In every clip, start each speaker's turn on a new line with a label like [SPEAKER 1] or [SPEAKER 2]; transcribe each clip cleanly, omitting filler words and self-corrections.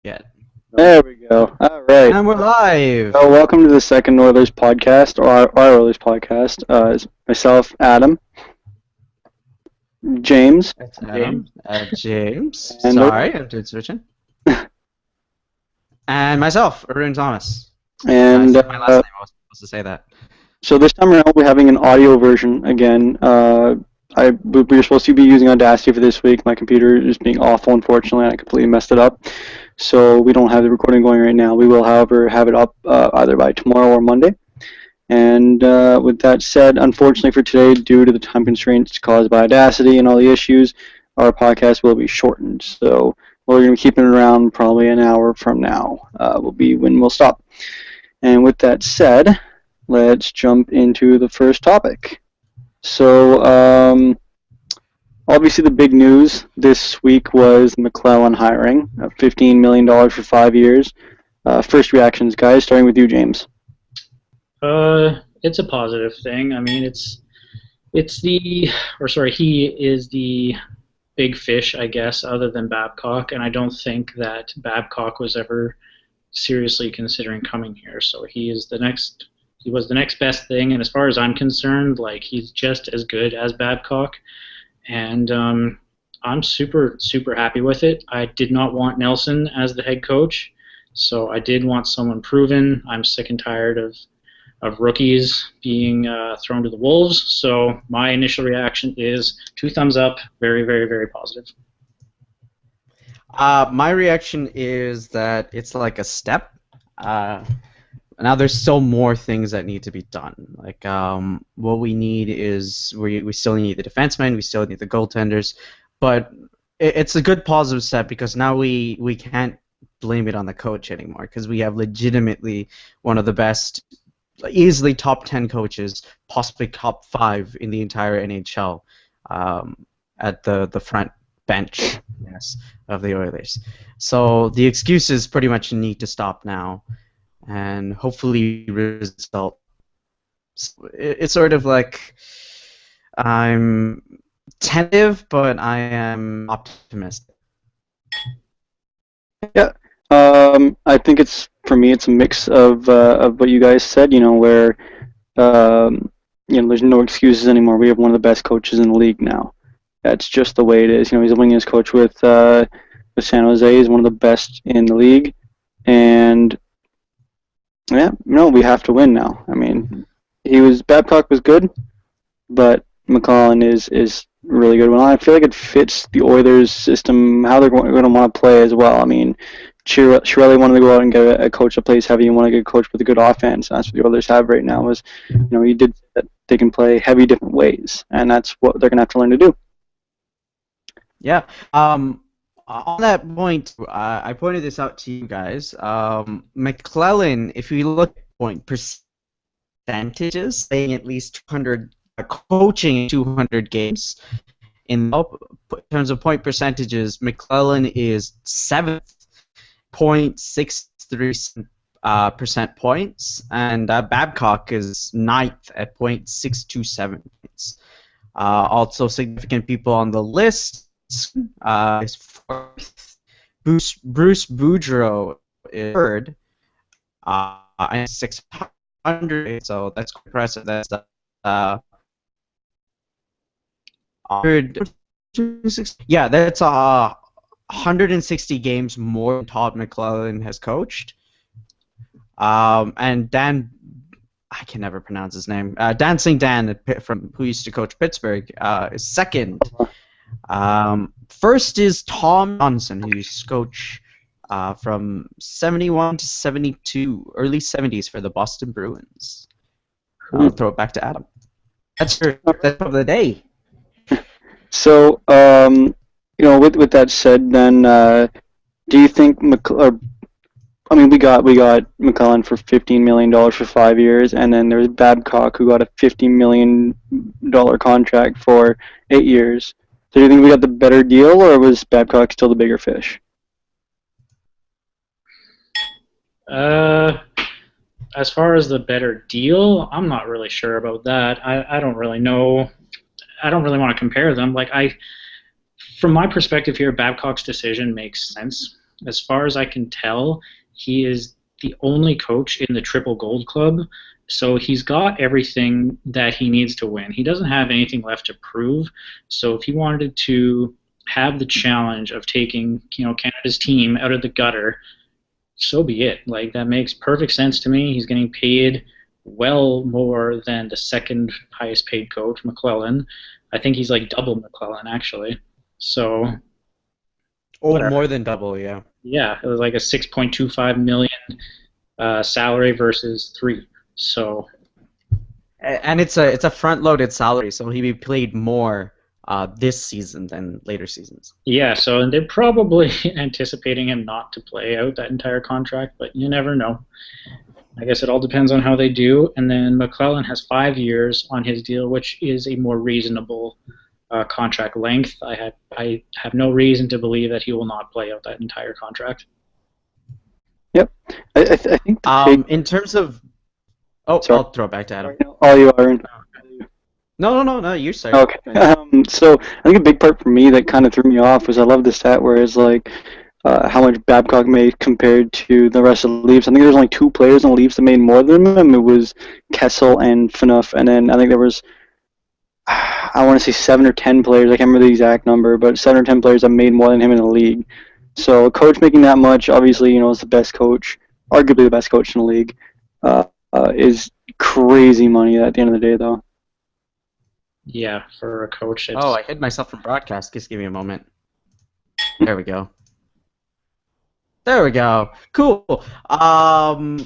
[SPEAKER 1] Yet.
[SPEAKER 2] There we go. All right.
[SPEAKER 1] And we're live.
[SPEAKER 2] Welcome to the second Oilers podcast, or our Oilers podcast. It's myself, Adam, James.
[SPEAKER 1] That's Adam. James.
[SPEAKER 2] And
[SPEAKER 1] Sorry, I'm doing switching. And myself, Arun Thomas.
[SPEAKER 2] And
[SPEAKER 1] my last name, I was supposed to say that.
[SPEAKER 2] So this time around, we're having an audio version again. We were supposed to be using Audacity for this week. My computer is being awful, unfortunately, and I completely messed it up. So we don't have the recording going right now. We will, however, have it up either by tomorrow or Monday. And with that said, unfortunately for today, due to the time constraints caused by Audacity and all the issues, our podcast will be shortened. So we're going to be keeping it around probably an hour from now. Will be when we'll stop. And with that said, let's jump into the first topic. So, obviously the big news this week was McLellan hiring, $15 million for 5 years. First reactions, guys, starting with you, James.
[SPEAKER 3] It's a positive thing. I mean, he is the big fish, I guess, other than Babcock, and I don't think that Babcock was ever seriously considering coming here. So he was the next best thing, and as far as I'm concerned, like, he's just as good as Babcock, and I'm super, super happy with it. I did not want Nelson as the head coach, so I did want someone proven. I'm sick and tired of rookies being thrown to the wolves, so my initial reaction is 2 thumbs up, very, very, very positive.
[SPEAKER 1] My reaction is that it's like a step. Now there's still more things that need to be done. Like what we need is we still need the defensemen, we still need the goaltenders, but it's a good positive step because now we can't blame it on the coach anymore because we have legitimately one of the best, easily top 10 coaches, possibly top 5 in the entire NHL at the front bench, yes, of the Oilers. So the excuses pretty much need to stop now. And hopefully result. It's sort of like I'm tentative, but I am optimistic.
[SPEAKER 2] Yeah, I think for me it's a mix of what you guys said. Where there's no excuses anymore. We have one of the best coaches in the league now. That's just the way it is. He's a winningest coach with San Jose. He's one of the best in the league, and yeah, no, we have to win now. I mean, Babcock was good, but McLellan is really good. I feel like it fits the Oilers' system, how they're going to want to play as well. I mean, Chiarelli wanted to go out and get a coach that plays heavy and want to get a coach with a good offense. And that's what the Oilers have right now. He did that they can play heavy different ways, and that's what they're going to have to learn to do.
[SPEAKER 1] Yeah. On that point, I pointed this out to you guys. McLellan, if you look at point percentages, saying at least 200, coaching 200 games, in terms of point percentages, McLellan is 7th, 0.63% points, and Babcock is 9th at 0.627 points. Also, significant people on the list. Is 4th. Bruce Boudreau is 3rd. And 600. So that's quite impressive. That's 160. That's 160 games more than Todd McLellan has coached. And Dan, I can never pronounce his name. Dancing Dan, who used to coach Pittsburgh, is 2nd. First is Tom Johnson, who used to coach from 71 to 72, early 70s for the Boston Bruins. I'll throw it back to Adam. That's of the day.
[SPEAKER 2] So, with that said, then, do you think we got McLellan for $15 million for 5 years, and then there's Babcock who got a $50 million contract for 8 years. So do you think we got the better deal, or was Babcock still the bigger fish?
[SPEAKER 3] As far as the better deal, I'm not really sure about that. I don't really know. I don't really want to compare them. From my perspective here, Babcock's decision makes sense. as far as I can tell, he is the only coach in the Triple Gold Club, so he's got everything that he needs to win. He doesn't have anything left to prove, so if he wanted to have the challenge of taking, Canada's team out of the gutter, so be it. Like, that makes perfect sense to me. He's getting paid well more than the second highest paid coach, McLellan. I think he's like double McLellan, actually. So,
[SPEAKER 1] or more than double, yeah.
[SPEAKER 3] Yeah, it was like a $6.25 million salary versus $3 million. So,
[SPEAKER 1] and it's a front-loaded salary, so he'll be paid more this season than later seasons.
[SPEAKER 3] Yeah, so and they're probably anticipating him not to play out that entire contract, but you never know. I guess it all depends on how they do. And then McLellan has 5 years on his deal, which is a more reasonable contract length. I have no reason to believe that he will not play out that entire contract.
[SPEAKER 2] Yep. I think
[SPEAKER 1] in terms of... Oh, sorry. I'll throw it back to Adam.
[SPEAKER 2] All you, Aaron.
[SPEAKER 1] No, you say.
[SPEAKER 2] Okay. So I think a big part for me that kind of threw me off was I love the stat where it's like how much Babcock made compared to the rest of the Leafs. I think there's only 2 players in the Leafs that made more than him. It was Kessel and Phaneuf, and then I think there was, I want to say 7 or 10 players. I can't remember the exact number, but 7 or 10 players that made more than him in the league. So a coach making that much, obviously, is the best coach, arguably the best coach in the league, is crazy money at the end of the day, though.
[SPEAKER 3] Yeah, for a coach.
[SPEAKER 1] Oh, I hid myself from broadcast. Just give me a moment. There we go. Cool. I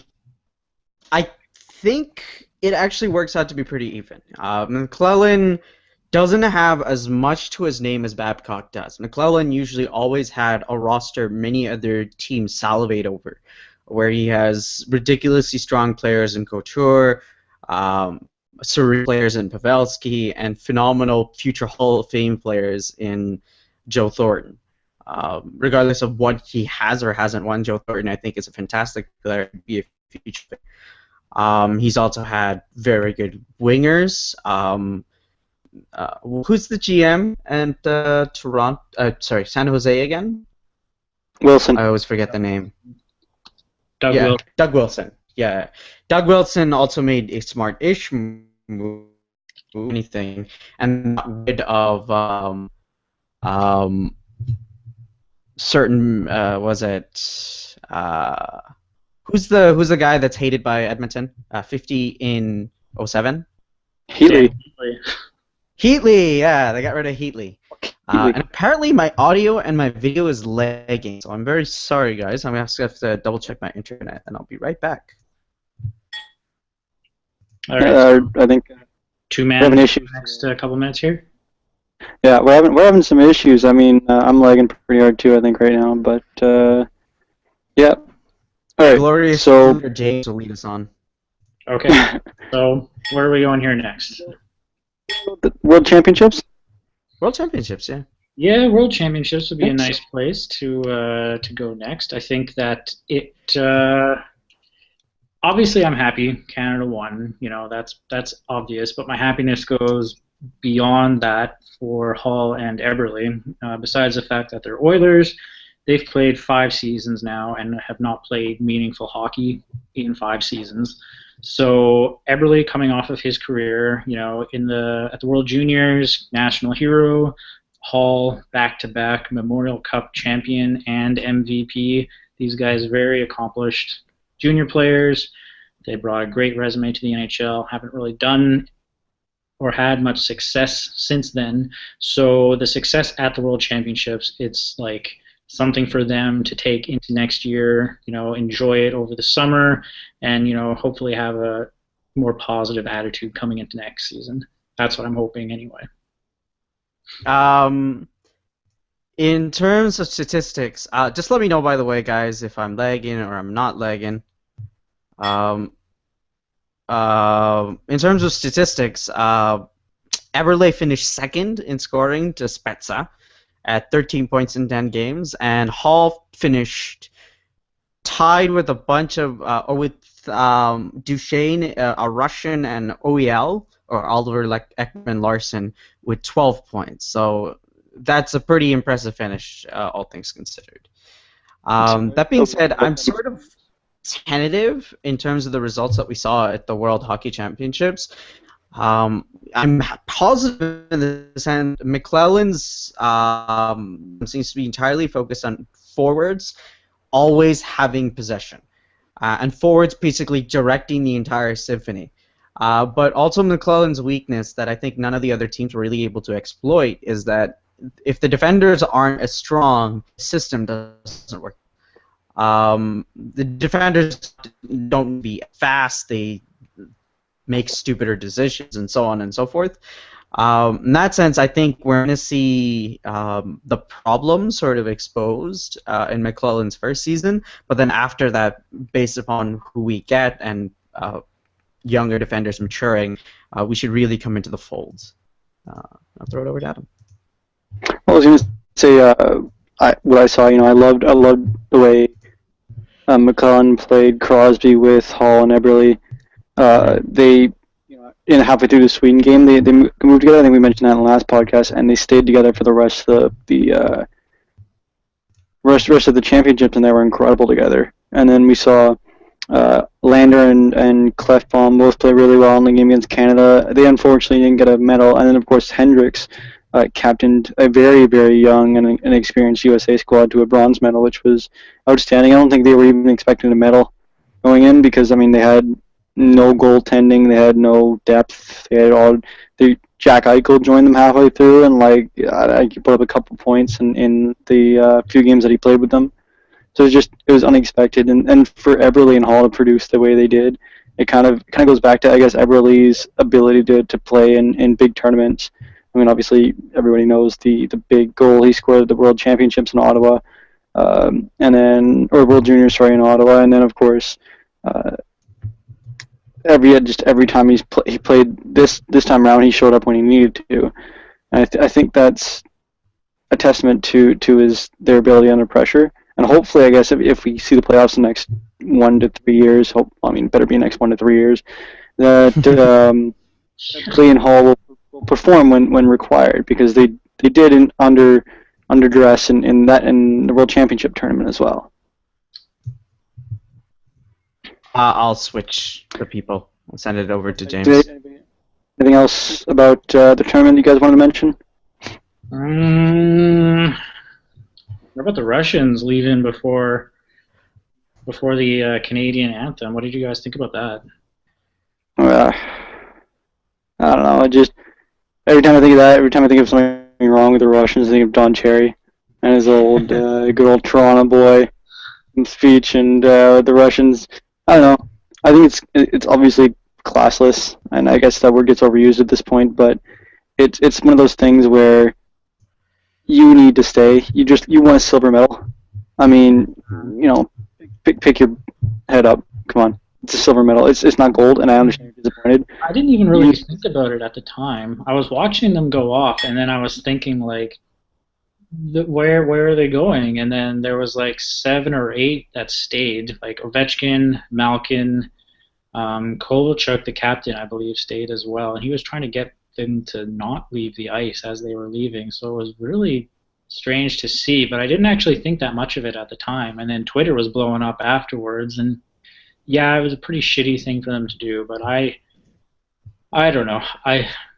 [SPEAKER 1] think it actually works out to be pretty even. McLellan doesn't have as much to his name as Babcock does. McLellan usually always had a roster many other teams salivate over, where he has ridiculously strong players in Couture, surreal players in Pavelski, and phenomenal future Hall of Fame players in Joe Thornton. Regardless of what he has or hasn't won, Joe Thornton, I think, is a fantastic player to be a future player. He's also had very good wingers. Who's the GM and San Jose again?
[SPEAKER 2] Wilson.
[SPEAKER 1] I always forget the name.
[SPEAKER 3] Doug
[SPEAKER 1] Wilson. Yeah, Doug Wilson also made a smart-ish move, anything, and got rid of certain who's the guy that's hated by Edmonton? 50 in 07? Heatley, yeah, they got rid of Heatley. And apparently my audio and my video is lagging, so I'm very sorry, guys. I'm going to have to double check my internet, and I'll be right back.
[SPEAKER 3] All right.
[SPEAKER 2] I think
[SPEAKER 3] 2-man
[SPEAKER 2] having issues.
[SPEAKER 3] Next couple minutes here.
[SPEAKER 2] Yeah, we're having some issues. I mean, I'm lagging pretty hard too, I think, right now. But yeah. All right.
[SPEAKER 1] Glorious.
[SPEAKER 2] So
[SPEAKER 1] James will lead us on.
[SPEAKER 3] Okay. So where are we going here next?
[SPEAKER 2] The World Championships.
[SPEAKER 1] World Championships, yeah.
[SPEAKER 3] Yeah, World Championships would be a nice place to go next. I think that it. Obviously, I'm happy Canada won. That's obvious. But my happiness goes beyond that for Hall and Eberle. Besides the fact that they're Oilers, they've played 5 seasons now and have not played meaningful hockey in 5 seasons. So Eberle, coming off of his career, at the World Juniors, national hero. Hall, back-to-back Memorial Cup champion and MVP. These guys very accomplished junior players. They brought a great resume to the NHL. Haven't really done or had much success since then. So the success at the World Championships, it's like something for them to take into next year, enjoy it over the summer, and, hopefully have a more positive attitude coming into next season. That's what I'm hoping anyway.
[SPEAKER 1] In terms of statistics, just let me know, by the way, guys, if I'm lagging or I'm not lagging. In terms of statistics, Eberle finished second in scoring to Spezza at 13 points in 10 games, and Hall finished tied with a bunch of Duchesne, a Russian, and OEL, or Oliver Ekman Larson, with 12 points. So that's a pretty impressive finish, all things considered. That being said, I'm sort of tentative in terms of the results that we saw at the World Hockey Championships. I'm positive in the sense McLellan's seems to be entirely focused on forwards always having possession, and forwards basically directing the entire symphony. But also McLellan's weakness that I think none of the other teams were really able to exploit is that if the defenders aren't as strong, the system doesn't work. The defenders don't be fast, they make stupider decisions and so on and so forth. In that sense, I think we're going to see the problems sort of exposed in McLellan's first season, but then after that, based upon who we get and younger defenders maturing, we should really come into the folds. I'll throw it over to Adam.
[SPEAKER 2] I was going to say what I saw. I loved the way McLellan played Crosby with Hall and Eberle. They, halfway through the Sweden game, they moved together. I think we mentioned that in the last podcast, and they stayed together for the rest of the rest of the championships, and they were incredible together. And then we saw Lander and Clefbaum both play really well in the game against Canada. They unfortunately didn't get a medal, and then of course Hendricks captained a very, very young and inexperienced USA squad to a bronze medal, which was outstanding. I don't think they were even expecting a medal going in because, they had no goaltending, they had no depth, they had Jack Eichel joined them halfway through, and he put up a couple points in the few games that he played with them. So it was unexpected, and for Eberle and Hall to produce the way they did, it kind of goes back to, I guess, Eberle's ability to play in big tournaments. Obviously, everybody knows the big goal he scored at the World Championships in Ottawa, or World Juniors, in Ottawa, and then of course, every time he played this time around, he showed up when he needed to, and I think that's a testament to their ability under pressure, and hopefully, I guess if we see the playoffs in the next 1 to 3 years, better be next 1 to 3 years, that Clay and Hall will perform when required, because they did under duress in the World Championship tournament as well.
[SPEAKER 3] I'll switch the people. I'll send it over to James.
[SPEAKER 2] Anything else about the tournament you guys want to mention?
[SPEAKER 3] What about the Russians leaving before the Canadian anthem? What did you guys think about that?
[SPEAKER 2] I don't know. Every time I think of that, every time I think of something wrong with the Russians, I think of Don Cherry and his old, good old Toronto boy speech, and the Russians. I don't know. I think it's obviously classless, and I guess that word gets overused at this point. But it's one of those things where you need to stay. You want a silver medal. Pick your head up. Come on. It's a silver medal. It's not gold, and I understand you're disappointed.
[SPEAKER 3] I didn't even really think about it at the time. I was watching them go off, and then I was thinking, where are they going? And then there was 7 or 8 that stayed, like Ovechkin, Malkin, Kovalchuk, the captain, I believe, stayed as well. And he was trying to get them to not leave the ice as they were leaving. So it was really strange to see, but I didn't actually think that much of it at the time. And then Twitter was blowing up afterwards, and yeah, it was a pretty shitty thing for them to do, but I don't know.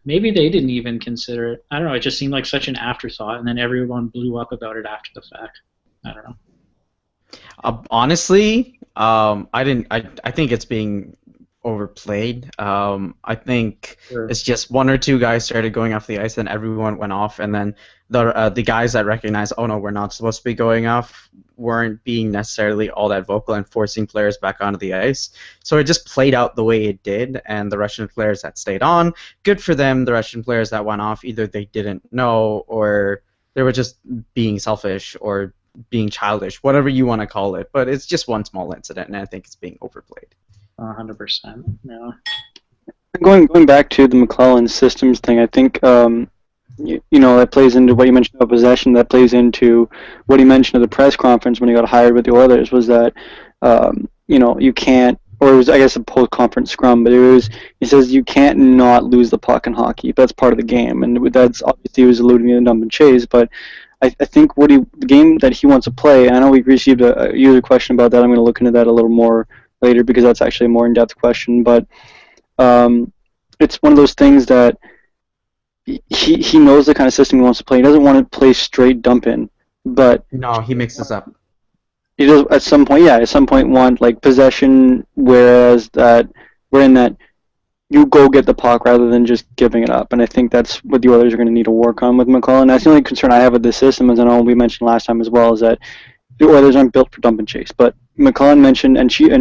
[SPEAKER 3] Maybe they didn't even consider it. I don't know. It just seemed like such an afterthought, and then everyone blew up about it after the fact. I don't know.
[SPEAKER 1] Honestly, I think it's being overplayed. I think it's just 1 or 2 guys started going off the ice, and everyone went off, and then the guys that recognized, oh no, we're not supposed to be going off, weren't being necessarily all that vocal and forcing players back onto the ice. So it just played out the way it did, and the Russian players that stayed on, good for them. The Russian players that went off, either they didn't know, or they were just being selfish or being childish, whatever you want to call it. But it's just one small incident, and I think it's being overplayed.
[SPEAKER 3] 100%. Yeah.
[SPEAKER 2] Going back to the McLellan systems thing, I think that plays into what you mentioned about possession. That plays into what he mentioned at the press conference when he got hired with the Oilers, was that you can't, or it was, I guess, a post-conference scrum, but he says you can't not lose the puck in hockey. That's part of the game, and that's obviously he was alluding to dump and chase, but I think the game that he wants to play. I know we received a user question about that. I'm going to look into that a little more later because that's actually a more in-depth question. But it's one of those things that he knows the kind of system he wants to play. He doesn't want to play straight dump in, but
[SPEAKER 1] No, he mixes up.
[SPEAKER 2] he does at some point. Yeah, at some point want like possession, whereas that you go get the puck rather than just giving it up. And I think that's what the Oilers are going to need to work on with McLellan. That's the only concern I have with this system, as I know we mentioned last time as well, is that the Oilers aren't built for dump and chase. But McLellan mentioned, and she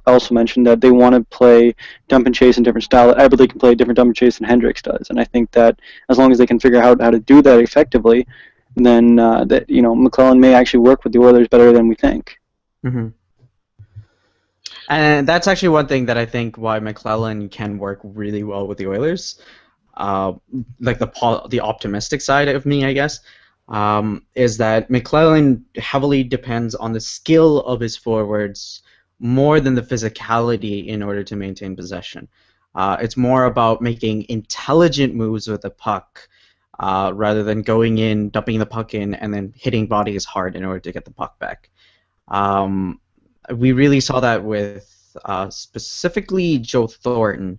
[SPEAKER 2] also mentioned that they want to play dump and chase in different style. Everybody can play different dump and chase than Hendricks does. And I think that as long as they can figure out how to do that effectively, then McLellan may actually work with the Oilers better than we think.
[SPEAKER 1] Mm-hmm. And that's actually one thing that I think why McLellan can work really well with the Oilers. Like the optimistic side of me, I guess, is that McLellan heavily depends on the skill of his forwards more than the physicality in order to maintain possession. It's more about making intelligent moves with the puck rather than going in, dumping the puck in, and then hitting bodies hard in order to get the puck back. We really saw that with specifically Joe Thornton,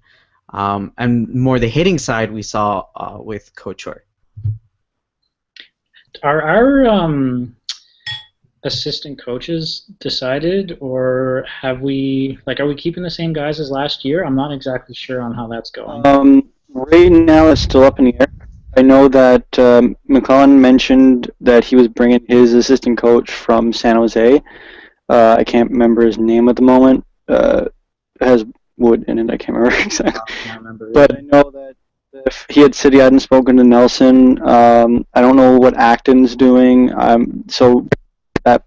[SPEAKER 1] and more the hitting side we saw with Couture.
[SPEAKER 3] Are our assistant coaches decided, or are we keeping the same guys as last year? I'm not exactly sure on how that's going.
[SPEAKER 2] Right now it's still up in the air. I know that McLellan mentioned that he was bringing his assistant coach from San Jose. I can't remember his name at the moment. It has Wood in it. I can't remember exactly. But I know that if he hadn't spoken to Nelson. I don't know what Acton's doing. So that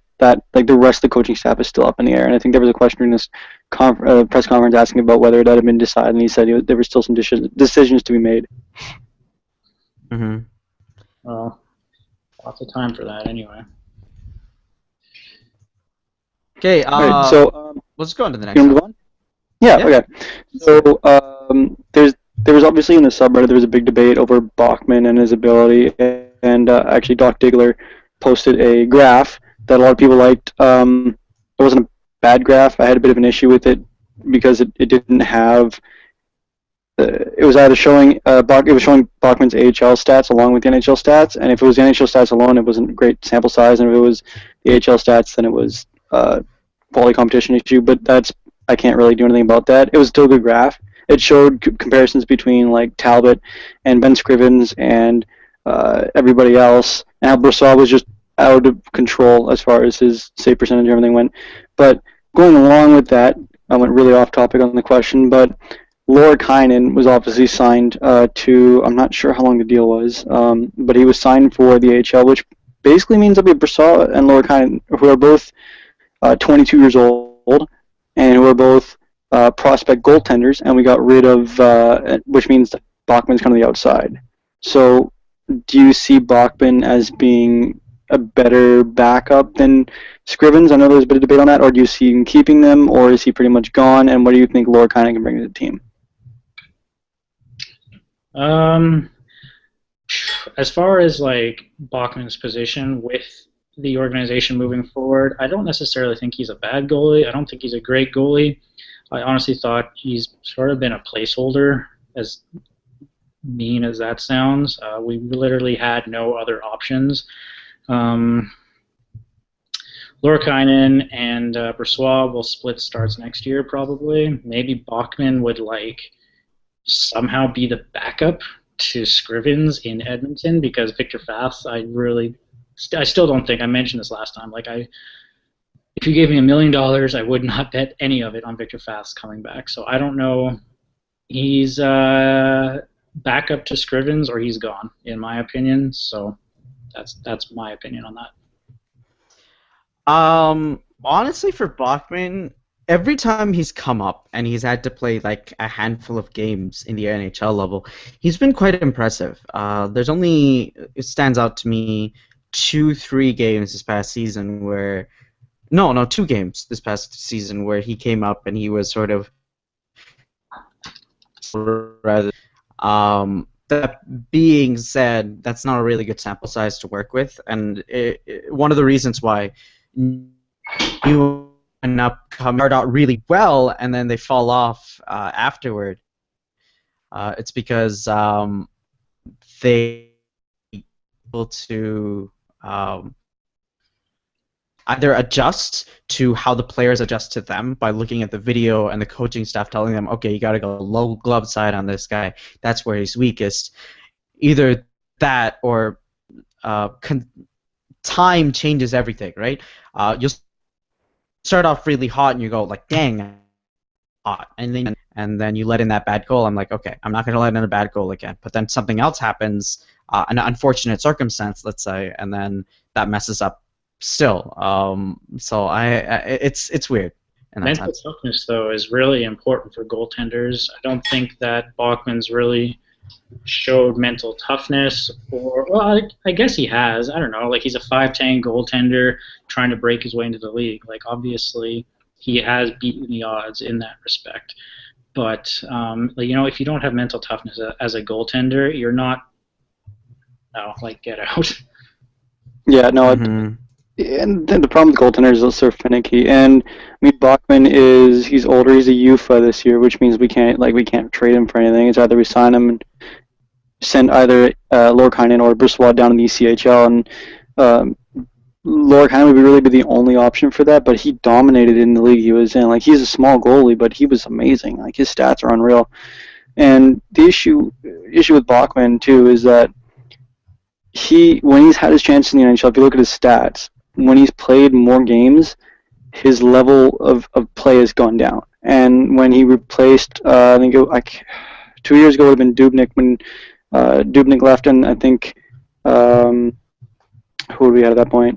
[SPEAKER 2] like the rest of the coaching staff is still up in the air. And I think there was a question in this press conference asking about whether that had been decided, and he said there were still some decisions to be made.
[SPEAKER 1] Mm-hmm.
[SPEAKER 3] Well, lots of time for that anyway.
[SPEAKER 1] Okay,
[SPEAKER 2] right, so
[SPEAKER 1] let's go on to the next
[SPEAKER 2] one. Move on? Yeah,
[SPEAKER 1] Yeah.
[SPEAKER 2] okay. So there was obviously in the subreddit there was a big debate over Bachman and his ability, and actually Doc Diggler posted a graph that a lot of people liked. It wasn't a bad graph. I had a bit of an issue with it because it didn't have. It was either showing Bachman's AHL stats along with the NHL stats, and if it was the NHL stats alone, it wasn't a great sample size, and if it was the AHL stats, then it was quality competition issue. But I can't really do anything about that. It was still a good graph. It showed comparisons between like Talbot and Ben Scrivens and everybody else, and how Brossoit was just out of control as far as his save percentage and everything went. But going along with that, I went really off topic on the question, but Laurikainen was obviously signed to, I'm not sure how long the deal was, but he was signed for the AHL, which basically means that we have Brossoit and Laurikainen, who are both 22 years old, and who are both prospect goaltenders, and we got rid of, which means that Bachman's kind of the outside. So do you see Bachman as being a better backup than Scrivens? I know there's a bit of debate on that. Or do you see him keeping them, or is he pretty much gone? And what do you think Laurikainen can bring to the team?
[SPEAKER 3] As far as like Bachman's position with the organization moving forward, I don't necessarily think he's a bad goalie. I don't think he's a great goalie. I honestly thought he's sort of been a placeholder, as mean as that sounds. We literally had no other options. Laurikainen and Brossoit will split starts next year probably. Maybe Bachman would like somehow be the backup to Scrivens in Edmonton, because Victor Fath, I still don't think, I mentioned this last time, if you gave me $1 million, I would not bet any of it on Victor Fath's coming back. So I don't know. He's backup to Scrivens, or he's gone, in my opinion. So that's my opinion on that.
[SPEAKER 1] Honestly, for Bachman, every time he's come up and he's had to play like a handful of games in the NHL level, he's been quite impressive. It stands out to me 2-3 games this past season where, no, 2 games this past season where he came up and he was sort of rather, that being said, that's not a really good sample size to work with, and one of the reasons why new and upcoming start out really well and then they fall off afterward. It's because they able to either adjust to how the players adjust to them by looking at the video and the coaching staff telling them, okay, you got to go low glove side on this guy. That's where he's weakest. Either that or time changes everything, right? You'll start off really hot and you go like, dang, hot, and then you let in that bad goal. I'm like, okay, I'm not going to let in a bad goal again. But then something else happens, an unfortunate circumstance, let's say, and then that messes up still. So it's weird.
[SPEAKER 3] Mental toughness, though, is really important for goaltenders. I don't think that Bachman's really showed mental toughness, or well, I guess he has. I don't know. Like, he's a 5'10" goaltender trying to break his way into the league. Like, obviously, he has beaten the odds in that respect. But if you don't have mental toughness as a goaltender, you're not. No, like, get out.
[SPEAKER 2] Yeah, no. Mm-hmm. And then the problem with goaltenders is they're so finicky. And I mean, Bachman he's older. He's a UFA this year, which means we can't trade him for anything. It's either we sign him and send either Laurikainen or Brisswood down in the ECHL, and Laurikainen would really be the only option for that. But he dominated in the league he was in. Like, he's a small goalie, but he was amazing. Like, his stats are unreal. And the issue with Bachman too is that when he's had his chance in the NHL, if you look at his stats, when he's played more games, his level of play has gone down. And when he replaced, I think 2 years ago it would have been Dubnyk when Dubnyk left, and I think who would we have at that point?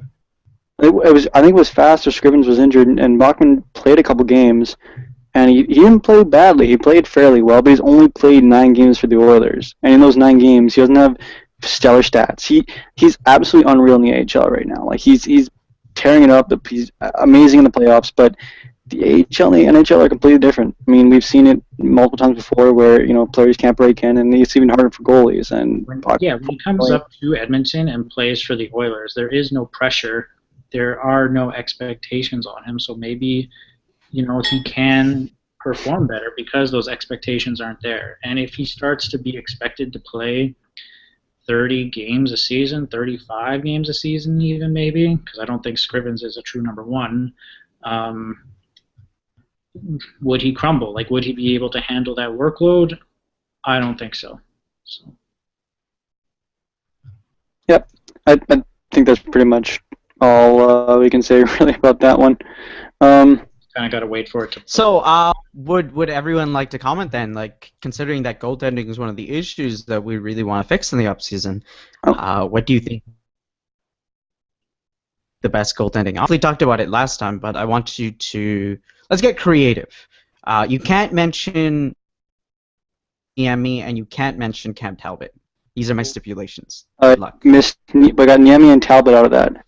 [SPEAKER 2] I think it was Fast or Scrivens was injured, and Bachman played a couple games, and he didn't play badly. He played fairly well, but he's only played 9 games for the Oilers, and in those 9 games, he doesn't have stellar stats. He's absolutely unreal in the AHL right now. Like, he's tearing it up. He's amazing in the playoffs, but the AHL and the NHL are completely different. I mean, we've seen it multiple times before where players can't break in, and it's even harder for goalies. And
[SPEAKER 3] when he comes up to Edmonton and plays for the Oilers, there is no pressure. There are no expectations on him, so maybe he can perform better because those expectations aren't there. And if he starts to be expected to play 30 games a season, 35 games a season even maybe, because I don't think Scrivens is a true number one, would he crumble? Like, would he be able to handle that workload? I don't think so.
[SPEAKER 2] Yep, I think that's pretty much all we can say really about that one.
[SPEAKER 3] Kind of got to wait for it to.
[SPEAKER 1] So, would everyone like to comment then? Like, considering that goaltending is one of the issues that we really want to fix in the offseason, what do you think the best goaltending? We talked about it last time, but I want you to let's get creative. You can't mention Niemi and you can't mention Cam Talbot. These are my stipulations. Good luck.
[SPEAKER 2] We got Niemi and Talbot out of that.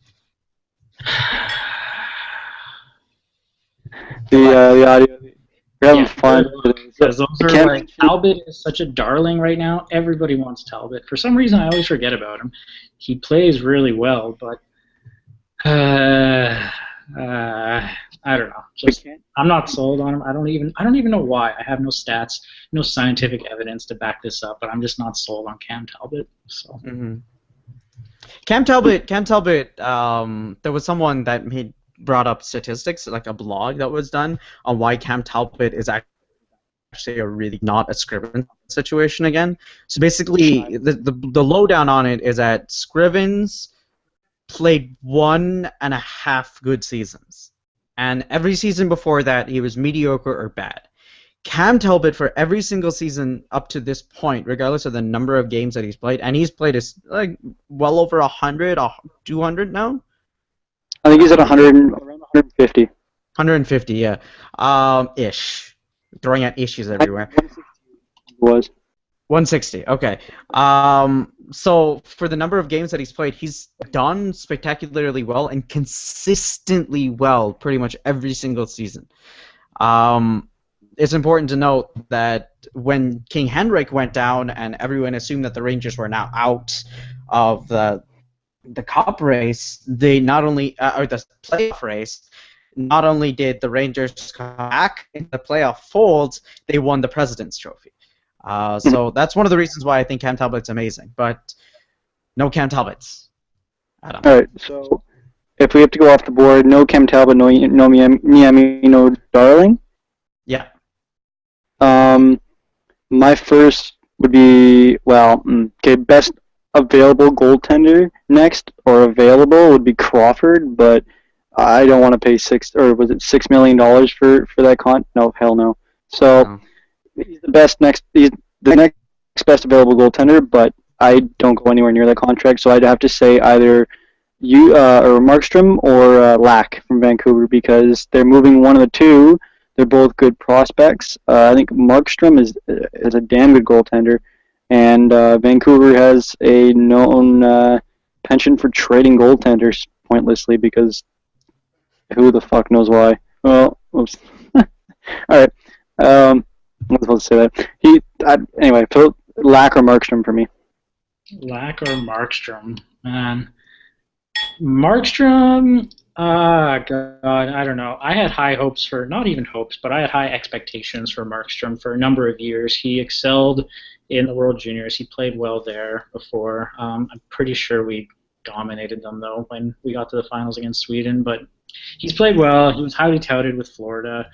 [SPEAKER 2] The audio. We're having fun.
[SPEAKER 3] Because those are like, Talbot is such a darling right now. Everybody wants Talbot. For some reason, I always forget about him. He plays really well, but I don't know. I'm not sold on him. I don't even know why. I have no stats, no scientific evidence to back this up, but I'm just not sold on Cam Talbot. So.
[SPEAKER 1] Mm-hmm. Cam Talbot. There was someone that brought up statistics, like a blog that was done on why Cam Talbot is actually not a Scrivens situation again. So basically, the lowdown on it is that Scrivens played 1.5 good seasons, and every season before that he was mediocre or bad. Cam Talbot, for every single season up to this point, regardless of the number of games that he's played, and he's played like well over 100, 200 now.
[SPEAKER 2] I think he's at 100, around 150.
[SPEAKER 1] 150, yeah. Ish. Throwing out issues everywhere.
[SPEAKER 2] 160 was.
[SPEAKER 1] 160, okay. So for the number of games that he's played, he's done spectacularly well and consistently well pretty much every single season. it's important to note that when King Henrik went down and everyone assumed that the Rangers were now out of the cup race, they not only or the playoff race, not only did the Rangers come back in the playoff fold, they won the President's Trophy. So that's one of the reasons why I think Cam Talbot's amazing. But no Cam Talbots. Adam.
[SPEAKER 2] All right, so if we have to go off the board, no Cam Talbot, no Miami, no Darling.
[SPEAKER 1] Yeah.
[SPEAKER 2] My first would be, best available goaltender next, or available would be Crawford, but I don't want to pay $6 million for that No, hell no. So he's he's the next best available goaltender, but I don't go anywhere near that contract, so I'd have to say either you or Markstrom or Lack from Vancouver, because they're moving one of the two. They're both good prospects. I think Markstrom is a damn good goaltender, and Vancouver has a known penchant for trading goaltenders pointlessly, because who the fuck knows why. Well, oops. All right. I was supposed to say that. Anyway, Lack or Markstrom for me.
[SPEAKER 3] Lack or Markstrom, man. Markstrom, God, I don't know. I had high hopes for, not even hopes, but I had high expectations for Markstrom for a number of years. He excelled in the World Juniors. He played well there before. I'm pretty sure we dominated them, though, when we got to the finals against Sweden. But he's played well. He was highly touted with Florida.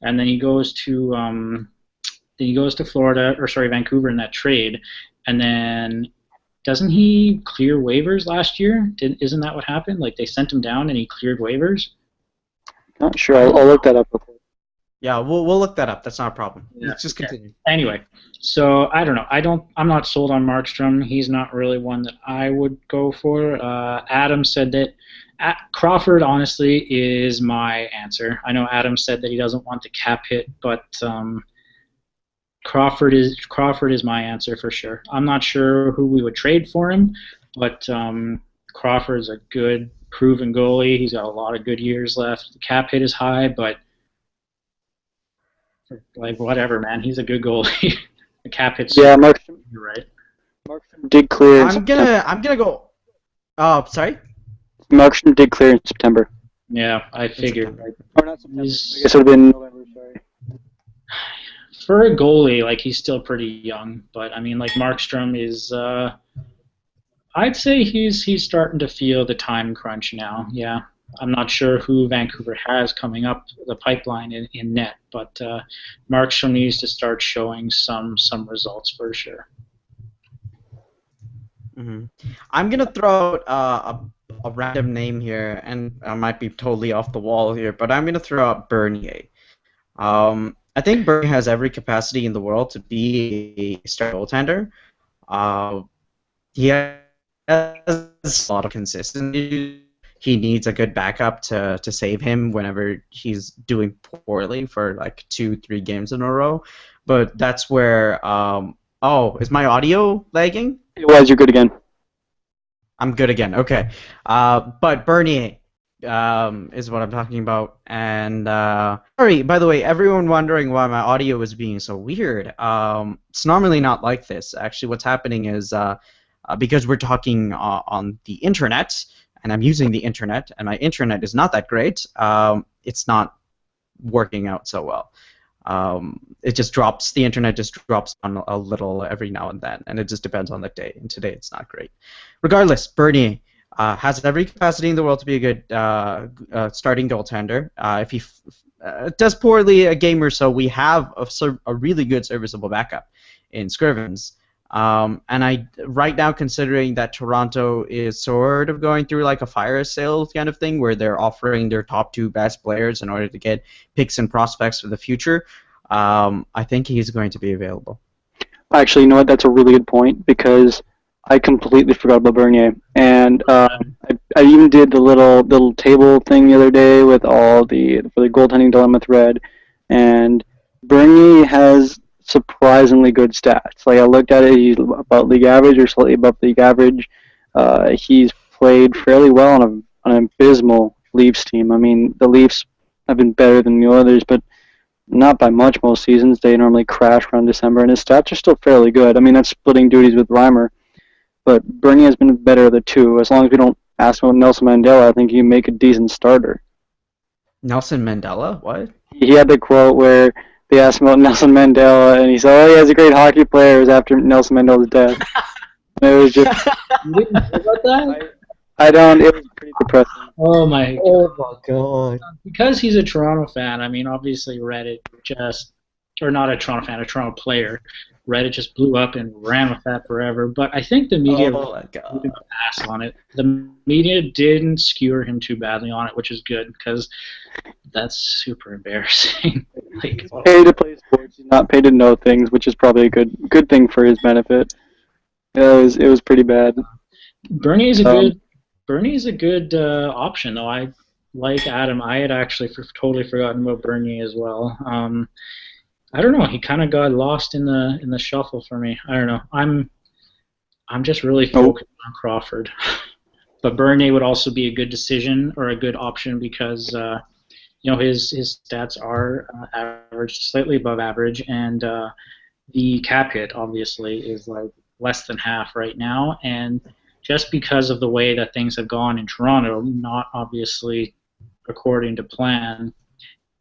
[SPEAKER 3] And then he goes to Vancouver in that trade. And then doesn't he clear waivers last year? Isn't that what happened? Like, they sent him down and he cleared waivers?
[SPEAKER 2] Not sure. I'll look that up.
[SPEAKER 1] Yeah, we'll look that up. That's not a problem.
[SPEAKER 3] Yeah,
[SPEAKER 1] Let's just continue.
[SPEAKER 3] Anyway, so I don't know. I'm not sold on Markstrom. He's not really one that I would go for. Adam said that Crawford, honestly, is my answer. I know Adam said that he doesn't want the cap hit, but Crawford is my answer for sure. I'm not sure who we would trade for him, but Crawford's a good, proven goalie. He's got a lot of good years left. The cap hit is high, but like whatever, man. He's a good goalie. The cap hit's
[SPEAKER 2] Markstrom.
[SPEAKER 3] You're right.
[SPEAKER 2] Markstrom did clear.
[SPEAKER 1] I'm gonna go. Oh, sorry.
[SPEAKER 2] Markstrom did clear in September.
[SPEAKER 3] Yeah, I figured.
[SPEAKER 2] Or not September. I guess it would have been November. Sorry.
[SPEAKER 3] For a goalie, like, he's still pretty young, but I mean, like, Markstrom is, I'd say he's starting to feel the time crunch now. Yeah, I'm not sure who Vancouver has coming up the pipeline in net, but Markstrom needs to start showing some results for sure.
[SPEAKER 1] Mm-hmm. I'm gonna throw out a random name here, and I might be totally off the wall here, but I'm gonna throw out Bernier. I think Bernier has every capacity in the world to be a star goaltender. He has a lot of consistency. He needs a good backup to save him whenever he's doing poorly for like 2-3 games in a row. But that's where is my audio lagging?
[SPEAKER 2] It was. You're good again.
[SPEAKER 1] I'm good again. Okay. But Bernier is what I'm talking about. And sorry, by the way, everyone wondering why my audio is being so weird. It's normally not like this. Actually, what's happening is because we're talking on the internet, and I'm using the internet, and my internet is not that great. It's not working out so well. It just drops. The internet just drops on a little every now and then, and it just depends on the day. And today it's not great. Regardless, Bernier has every capacity in the world to be a good starting goaltender. If he does poorly a game or so, we have a really good serviceable backup in Scrivens. And right now, considering that Toronto is sort of going through like a fire sale kind of thing, where they're offering their top 2 best players in order to get picks and prospects for the future, I think he's going to be available.
[SPEAKER 2] Actually, you know what? That's a really good point, because I completely forgot about Bernier, and I even did the little table thing the other day with for the goaltending dilemma thread, and Bernier has surprisingly good stats. Like, I looked at it, he's about league average or slightly above league average. He's played fairly well on an abysmal Leafs team. I mean, the Leafs have been better than the Oilers, but not by much most seasons. They normally crash around December, and his stats are still fairly good. I mean, that's splitting duties with Reimer, but Bernie has been the better of the two. As long as we don't ask about Nelson Mandela, I think he can make a decent starter.
[SPEAKER 1] Nelson Mandela? What?
[SPEAKER 2] He had the quote where they asked him about Nelson Mandela, and he said, "Oh, he has a great hockey player." It was after Nelson Mandela's death. And it was just.
[SPEAKER 3] You didn't know about that?
[SPEAKER 2] I don't. It was pretty depressing.
[SPEAKER 3] Oh my god.
[SPEAKER 1] Oh my god.
[SPEAKER 3] Because he's a Toronto fan, I mean, obviously Reddit or not a Toronto fan, a Toronto player, Reddit just blew up and ran with that forever. But I think the media didn't pass on it. The media didn't skewer him too badly on it, which is good because that's super embarrassing.
[SPEAKER 2] He's paid to play sports, he's not paid to know things, which is probably a good thing for his benefit. It was pretty bad.
[SPEAKER 3] Bernie's a good option, though. I like Adam. I had actually totally forgotten about Bernier as well. I don't know. He kind of got lost in the shuffle for me. I don't know. I'm just really focused on Crawford, but Bernier would also be a good decision or a good option because his stats are average, slightly above average, and the cap hit obviously is like less than half right now, and just because of the way that things have gone in Toronto, not obviously according to plan,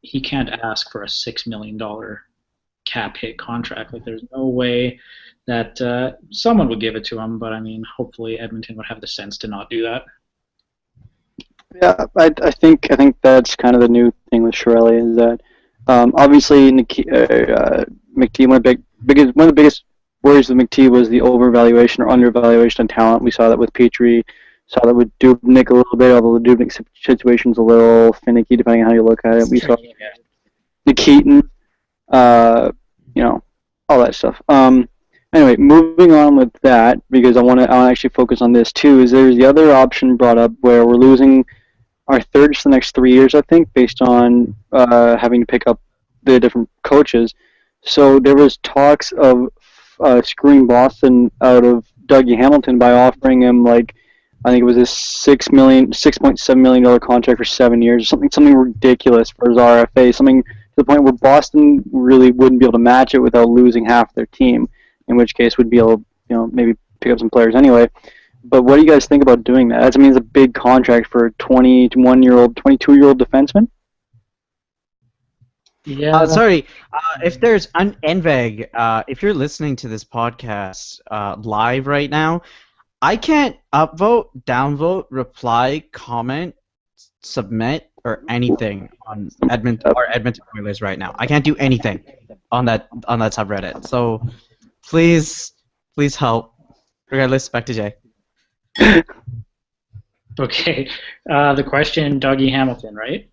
[SPEAKER 3] he can't ask for a $6 million cap hit contract. Like, there's no way that someone would give it to him, but I mean, hopefully Edmonton would have the sense to not do that.
[SPEAKER 2] Yeah, I think that's kind of the new thing with Chiarelli is that obviously McTee, one of the biggest worries with McTee was the overvaluation or undervaluation of talent. We saw that with Petry, saw that with Dubnyk a little bit, although the Dubnyk situation's a little finicky depending on how you look at it. We saw Nikitin, all that stuff. Anyway, moving on with that, because I want to actually focus on this too, is there's the other option brought up where we're losing our third for the next 3 years, I think, based on having to pick up the different coaches. So there was talks of screwing Boston out of Dougie Hamilton by offering him, like, I think it was a $6.7 million contract for 7 years, something ridiculous for his RFA, something to the point where Boston really wouldn't be able to match it without losing half their team, in which case would be able to, maybe pick up some players anyway. But what do you guys think about doing that? That means a big contract for a 22-year-old defenseman?
[SPEAKER 1] Yeah. Sorry, if there's NVEG, if you're listening to this podcast live right now, I can't upvote, downvote, reply, comment, submit, or anything on Edmonton Oilers right now. I can't do anything on that subreddit. So please help. Regardless, back to Jay.
[SPEAKER 3] Okay. The question, Dougie Hamilton, right?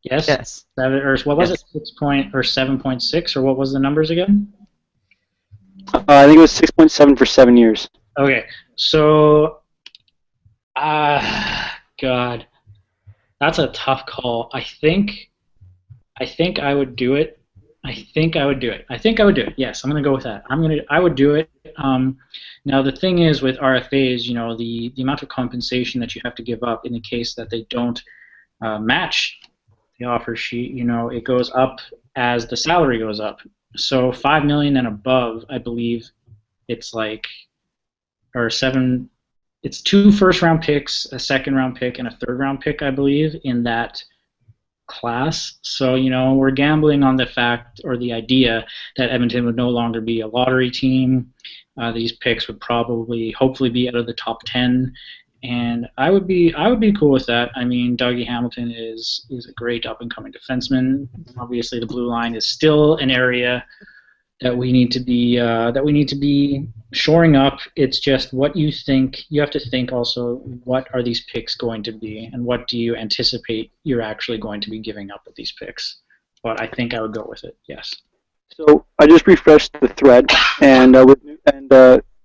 [SPEAKER 3] Yes.
[SPEAKER 1] Yes.
[SPEAKER 3] What was it? 7.6, or what was the numbers again?
[SPEAKER 2] I think it was 6.7 for 7 years.
[SPEAKER 3] Okay. So, God, that's a tough call. I think I would do it. Yes, I'm gonna go with that. I would do it. Now the thing is with RFAs, the amount of compensation that you have to give up in the case that they don't match the offer sheet, it goes up as the salary goes up. So $5 million and above, I believe it's like, or seven. It's 2 first-round picks, a second-round pick, and a third-round pick, I believe, in that class. So, we're gambling on the fact or the idea that Edmonton would no longer be a lottery team. These picks would hopefully be out of the top 10, and I would be cool with that. I mean, Dougie Hamilton is a great up-and-coming defenseman. Obviously, the blue line is still an area that we need to be shoring up. It's just what you think. You have to think also, what are these picks going to be, and what do you anticipate you're actually going to be giving up with these picks? But I think I would go with it, yes.
[SPEAKER 2] So I just refreshed the thread, and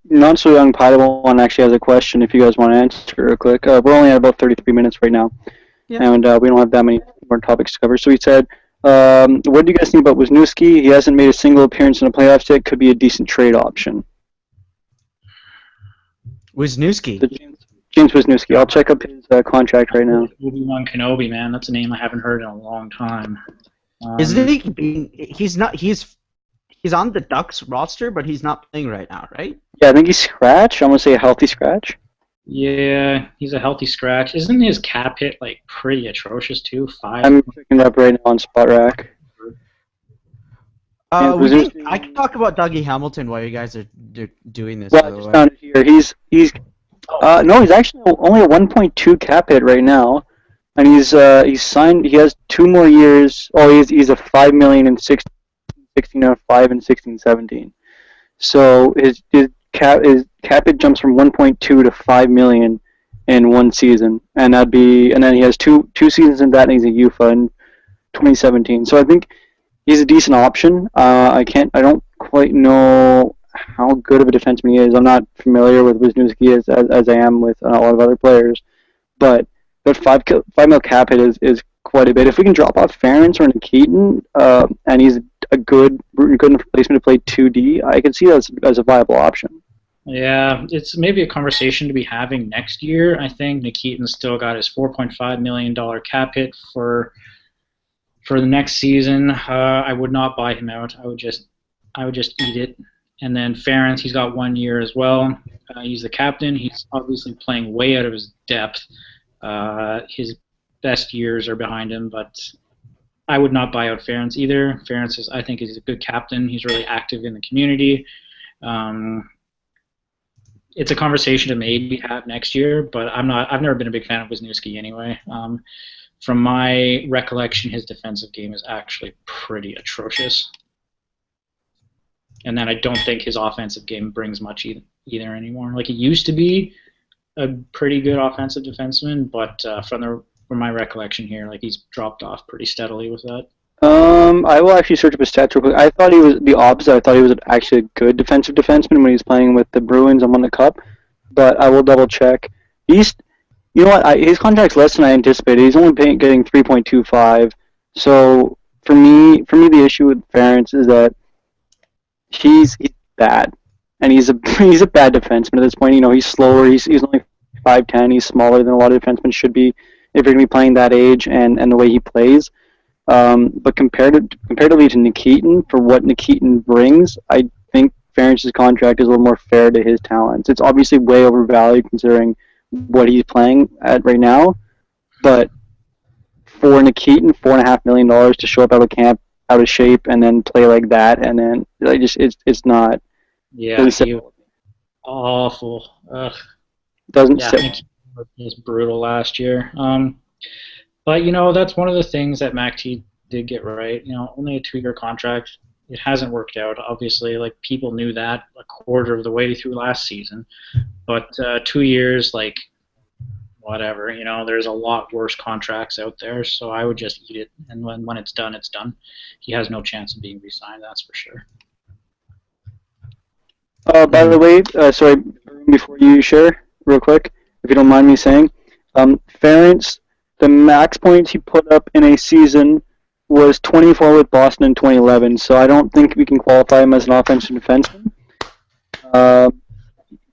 [SPEAKER 2] Not So Young Pideable one actually has a question if you guys want to answer real quick. We're only at about 33 minutes right now, and we don't have that many more topics to cover. So he said, what do you guys think about Wisniewski? He hasn't made a single appearance in the playoffs yet. Could be a decent trade option.
[SPEAKER 1] Wisniewski?
[SPEAKER 2] The James Wisniewski. I'll check up his contract right now.
[SPEAKER 3] Obi-Wan Kenobi, man, that's a name I haven't heard in a long time.
[SPEAKER 1] Isn't he being? He's not. He's on the Ducks roster, but he's not playing right now, right?
[SPEAKER 2] Yeah, I think he's scratch. I'm gonna say a healthy scratch.
[SPEAKER 3] Yeah, he's a healthy scratch. Isn't his cap hit like pretty atrocious too? 5.
[SPEAKER 2] I'm checking it up right now on Spot Rack.
[SPEAKER 1] I can talk about Dougie Hamilton while you guys are doing this.
[SPEAKER 2] Well,
[SPEAKER 1] by
[SPEAKER 2] I
[SPEAKER 1] the
[SPEAKER 2] just
[SPEAKER 1] way.
[SPEAKER 2] found it here. No, he's actually only a 1.2 cap hit right now, and he's signed. He has 2 more years. Oh, he's a $5 million in 16-05 and 16-17. So his cap hit jumps from 1.2 to $5 million in one season, and then he has two seasons in that, and he's a UFA in 2017. So I think he's a decent option. I don't quite know how good of a defenseman he is. I'm not familiar with Wisniewski as I am with a lot of other players, but that 5 mil cap hit is quite a bit. If we can drop off Ference or Nikitin, and he's a good enough replacement to play 2D, I can see that as a viable option.
[SPEAKER 3] Yeah, it's maybe a conversation to be having next year. I think Nikitin's still got his $4.5 million cap hit for the next season. I would not buy him out. I would just eat it. And then Ference, he's got 1 year as well. He's the captain. He's obviously playing way out of his depth. His best years are behind him, but I would not buy out Ference either. Ference I think, is a good captain. He's really active in the community. It's a conversation to maybe have next year, but I've never been a big fan of Wisniewski anyway. From my recollection, his defensive game is actually pretty atrocious. And then I don't think his offensive game brings much either anymore. Like, he used to be a pretty good offensive defenseman, but from my recollection here, like, he's dropped off pretty steadily with that.
[SPEAKER 2] I will actually search up his stats real quick. I thought he was the opposite. I thought he was actually a good defensive defenseman when he was playing with the Bruins and won the Cup, but I will double check. You know what? His contract's less than I anticipated. He's only getting 3.25. So for me, the issue with Ference is that he's bad, and he's a bad defenseman at this point. You know, he's slower. He's only 5'10". He's smaller than a lot of defensemen should be if you're going to be playing that age and the way he plays. But comparatively to Nikitin, for what Nikitin brings, I think Ference's contract is a little more fair to his talents. It's obviously way overvalued considering what he's playing at right now, but for Nikitin, $4.5 million to show up out of camp, out of shape, and then play like that, and then it's not.
[SPEAKER 3] Yeah, really awful. Ugh.
[SPEAKER 2] Doesn't
[SPEAKER 3] yeah,
[SPEAKER 2] sit.
[SPEAKER 3] I think he was brutal last year. But that's one of the things that Mac T did get right. Only a 2-year contract. It hasn't worked out, obviously. Like, people knew that a quarter of the way through last season. But 2 years, like, whatever. There's a lot worse contracts out there, so I would just eat it. And when it's done, it's done. He has no chance of being re-signed, that's for sure.
[SPEAKER 2] By the way, sorry, before you share, real quick, if you don't mind me saying, Ference, the max points he put up in a season was 24 with Boston in 2011, so I don't think we can qualify him as an offensive defenseman.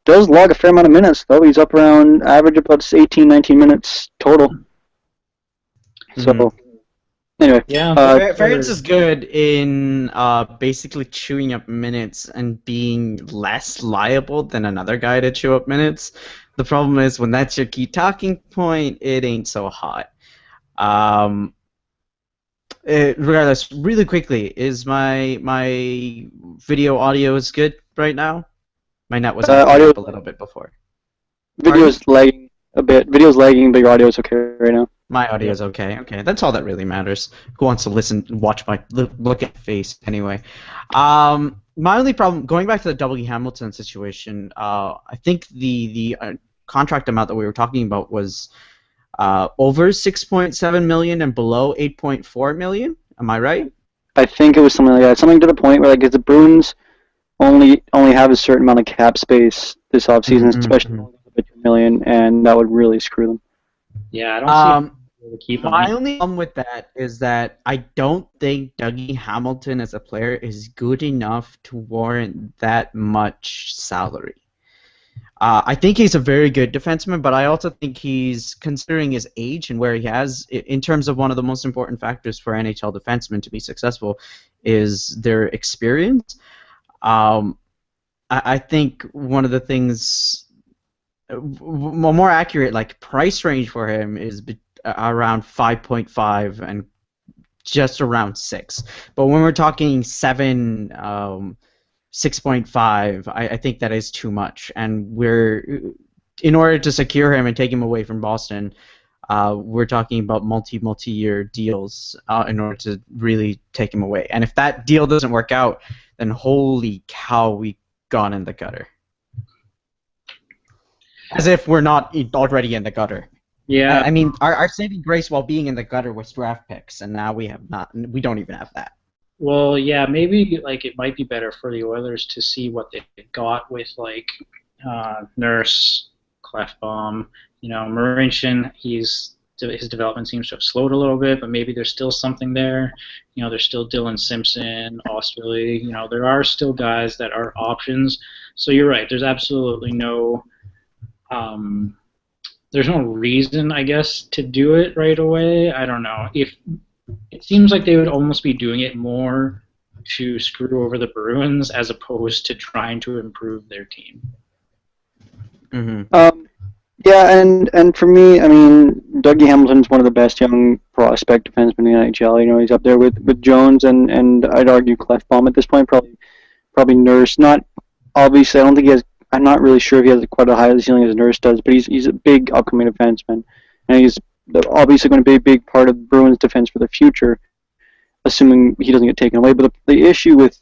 [SPEAKER 2] Does log a fair amount of minutes, though. He's up around average about 18, 19 minutes total. So, anyway.
[SPEAKER 3] Yeah.
[SPEAKER 1] Ference is good in basically chewing up minutes and being less liable than another guy to chew up minutes. The problem is when that's your key talking point, it ain't so hot. Regardless, really quickly, is my video audio is good right now? My net was audio up a little bit before.
[SPEAKER 2] Video's lagging a bit. Video's lagging, but your audio's okay right now.
[SPEAKER 1] My audio is okay. Okay, that's all that really matters. Who wants to listen, watch my look at face anyway? My only problem, going back to the Dougie Hamilton situation, I think the contract amount that we were talking about was over $6.7 million and below $8.4 million. Am I right?
[SPEAKER 2] I think it was something like that. Something to the point where, like, if the Bruins only have a certain amount of cap space this offseason, especially $2 million, and that would really screw them.
[SPEAKER 3] Yeah, I don't see
[SPEAKER 1] my only problem with that is that I don't think Dougie Hamilton as a player is good enough to warrant that much salary. I think he's a very good defenseman, but I also think he's, considering his age and where he has, in terms of one of the most important factors for NHL defensemen to be successful, is their experience. I think one of the things, more accurate, like price range for him is around 5.5 and just around 6. But when we're talking 7, 6.5, I think that is too much. And in order to secure him and take him away from Boston, we're talking about multi-year deals in order to really take him away. And if that deal doesn't work out, then holy cow, we gone in the gutter. As if we're not already in the gutter.
[SPEAKER 3] Yeah.
[SPEAKER 1] I mean, our saving grace while being in the gutter was draft picks, and now we don't even have that.
[SPEAKER 3] Well, yeah, maybe like it might be better for the Oilers to see what they got with like Nurse, Clefbaum, Marincin. His development seems to have slowed a little bit, but maybe there's still something there. There's still Dylan Simpson, Osterley. There are still guys that are options. So you're right. There's absolutely no. There's no reason, I guess, to do it right away. I don't know. If it seems like they would almost be doing it more to screw over the Bruins as opposed to trying to improve their team.
[SPEAKER 1] Mm-hmm.
[SPEAKER 2] Yeah, and for me, I mean, Dougie Hamilton's one of the best young prospect defensemen in the NHL. He's up there with Jones and I'd argue Clefbaum at this point. Probably Nurse. Not obviously. I don't think he has. I'm not really sure if he has quite a high ceiling as Nurse does, but he's a big upcoming defenseman, and he's obviously going to be a big part of the Bruins' defense for the future, assuming he doesn't get taken away. But the issue with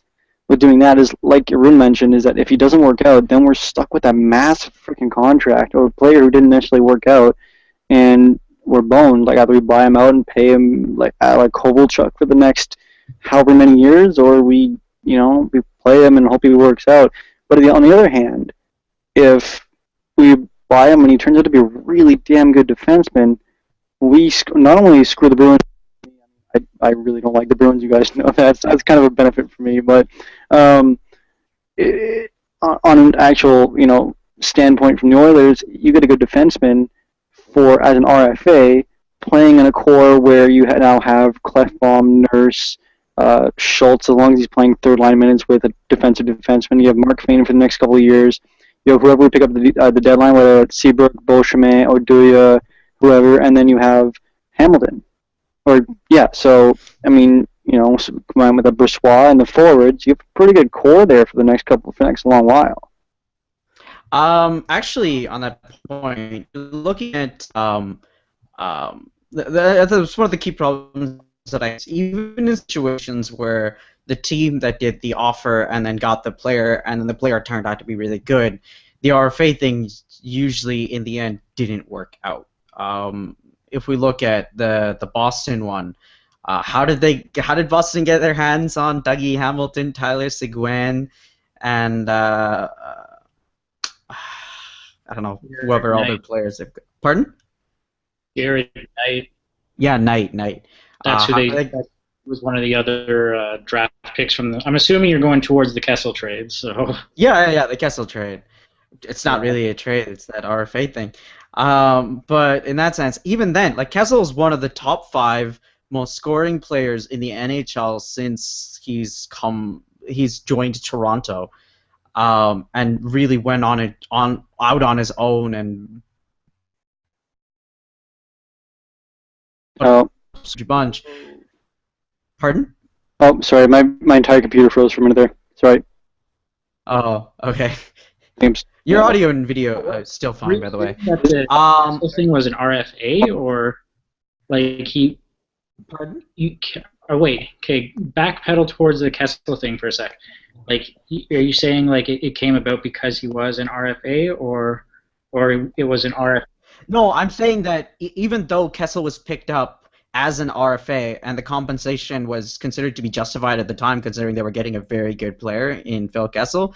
[SPEAKER 2] doing that is, like Arun mentioned, is that if he doesn't work out, then we're stuck with that massive freaking contract or a player who didn't necessarily work out, and we're boned. Like either we buy him out and pay him like Kovalchuk for the next however many years, or we play him and hope he works out. But on the other hand, if we buy him and he turns out to be a really damn good defenseman, we not only screw the Bruins. I really don't like the Bruins. You guys know that's kind of a benefit for me. But on an actual standpoint from the Oilers, you get a good defenseman as an RFA playing in a core where you now have Clefbaum, Nurse, Schultz, as long as he's playing third line minutes with a defensive defenseman. You have Mark Fein for the next couple of years. You have whoever we pick up the deadline, whether it's Seabrook, Beauchemin, Oduya, whoever, and then you have Hamilton. So I mean, combined with the Brissois and the forwards, you have a pretty good core there for the next long while.
[SPEAKER 1] Actually, on that point, looking at that's one of the key problems that I see, even in situations where the team that did the offer and then got the player, and then the player turned out to be really good, the RFA thing usually in the end didn't work out. If we look at the Boston one, how did Boston get their hands on Dougie Hamilton, Tyler Seguin, and I don't know, whoever other players have. Pardon?
[SPEAKER 3] Garrett Knight.
[SPEAKER 1] Yeah, Knight.
[SPEAKER 3] That's who that was one of the other draft picks from the. I'm assuming you're going towards the Kessel trade, so.
[SPEAKER 1] Yeah, the Kessel trade. It's not really a trade; it's that RFA thing. But in that sense, even then, like Kessel is one of the top 5 most scoring players in the NHL since he's joined Toronto, and really went out on his own and. Bunch. Pardon?
[SPEAKER 2] Oh, sorry, my entire computer froze for a minute there. Sorry.
[SPEAKER 1] Oh, okay.
[SPEAKER 2] Thanks.
[SPEAKER 1] Your audio and video is still fine, by the way.
[SPEAKER 3] This thing was an RFA, or like he.
[SPEAKER 1] Pardon?
[SPEAKER 3] Wait. Okay, backpedal towards the Kessel thing for a sec. Like, are you saying like it came about because he was an RFA, or it was an RFA?
[SPEAKER 1] No, I'm saying that even though Kessel was picked up as an RFA and the compensation was considered to be justified at the time, considering they were getting a very good player in Phil Kessel,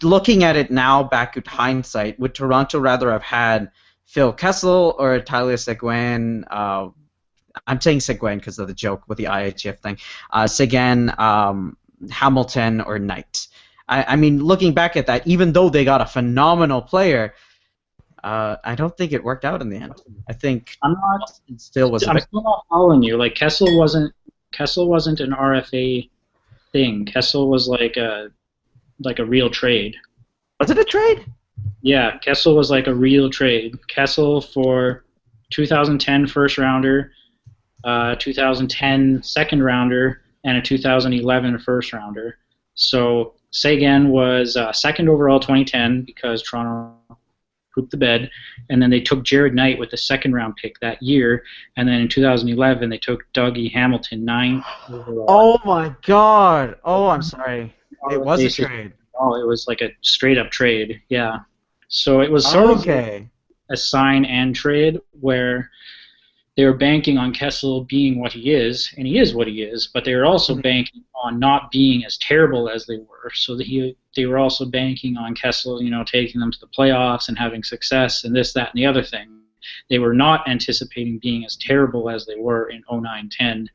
[SPEAKER 1] looking at it now, back at hindsight, would Toronto rather have had Phil Kessel or Tyler Seguin? I'm saying Seguin because of the joke with the IIHF thing. Seguin, Hamilton, or Knight. I mean, looking back at that, even though they got a phenomenal player, I don't think it worked out in the end. I think it still was.
[SPEAKER 3] I'm still not following you. Like Kessel wasn't an RFA thing. Kessel was like a real trade.
[SPEAKER 1] Was it a trade?
[SPEAKER 3] Yeah, Kessel was like a real trade. Kessel for 2010 first rounder, 2010 second rounder, and a 2011 first rounder. So Seguin was second overall 2010 because Toronto pooped the bed, and then they took Jared Knight with the second round pick that year, and then in 2011 they took Dougie Hamilton 9th overall.
[SPEAKER 1] Oh my God! Oh, I'm sorry. It was a trade.
[SPEAKER 3] Oh, it was like a straight up trade. Yeah. So it was sort of a sign and trade where they were banking on Kessel being what he is, and he is what he is, but they were also banking on not being as terrible as they were. So they were also banking on Kessel, taking them to the playoffs and having success and this, that, and the other thing. They were not anticipating being as terrible as they were in 09-10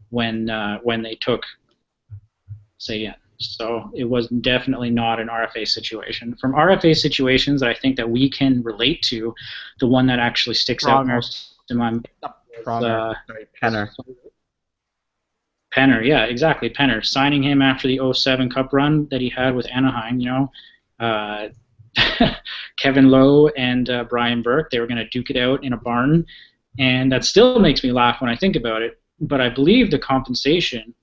[SPEAKER 3] when they took Seguin. So it was definitely not an RFA situation. From RFA situations that I think that we can relate to, the one that actually sticks out most in my mind is
[SPEAKER 1] Penner.
[SPEAKER 3] Penner, yeah, exactly. Penner, signing him after the 07 Cup run that he had with Anaheim, Kevin Lowe and Brian Burke, they were going to duke it out in a barn, and that still makes me laugh when I think about it. But I believe the compensation,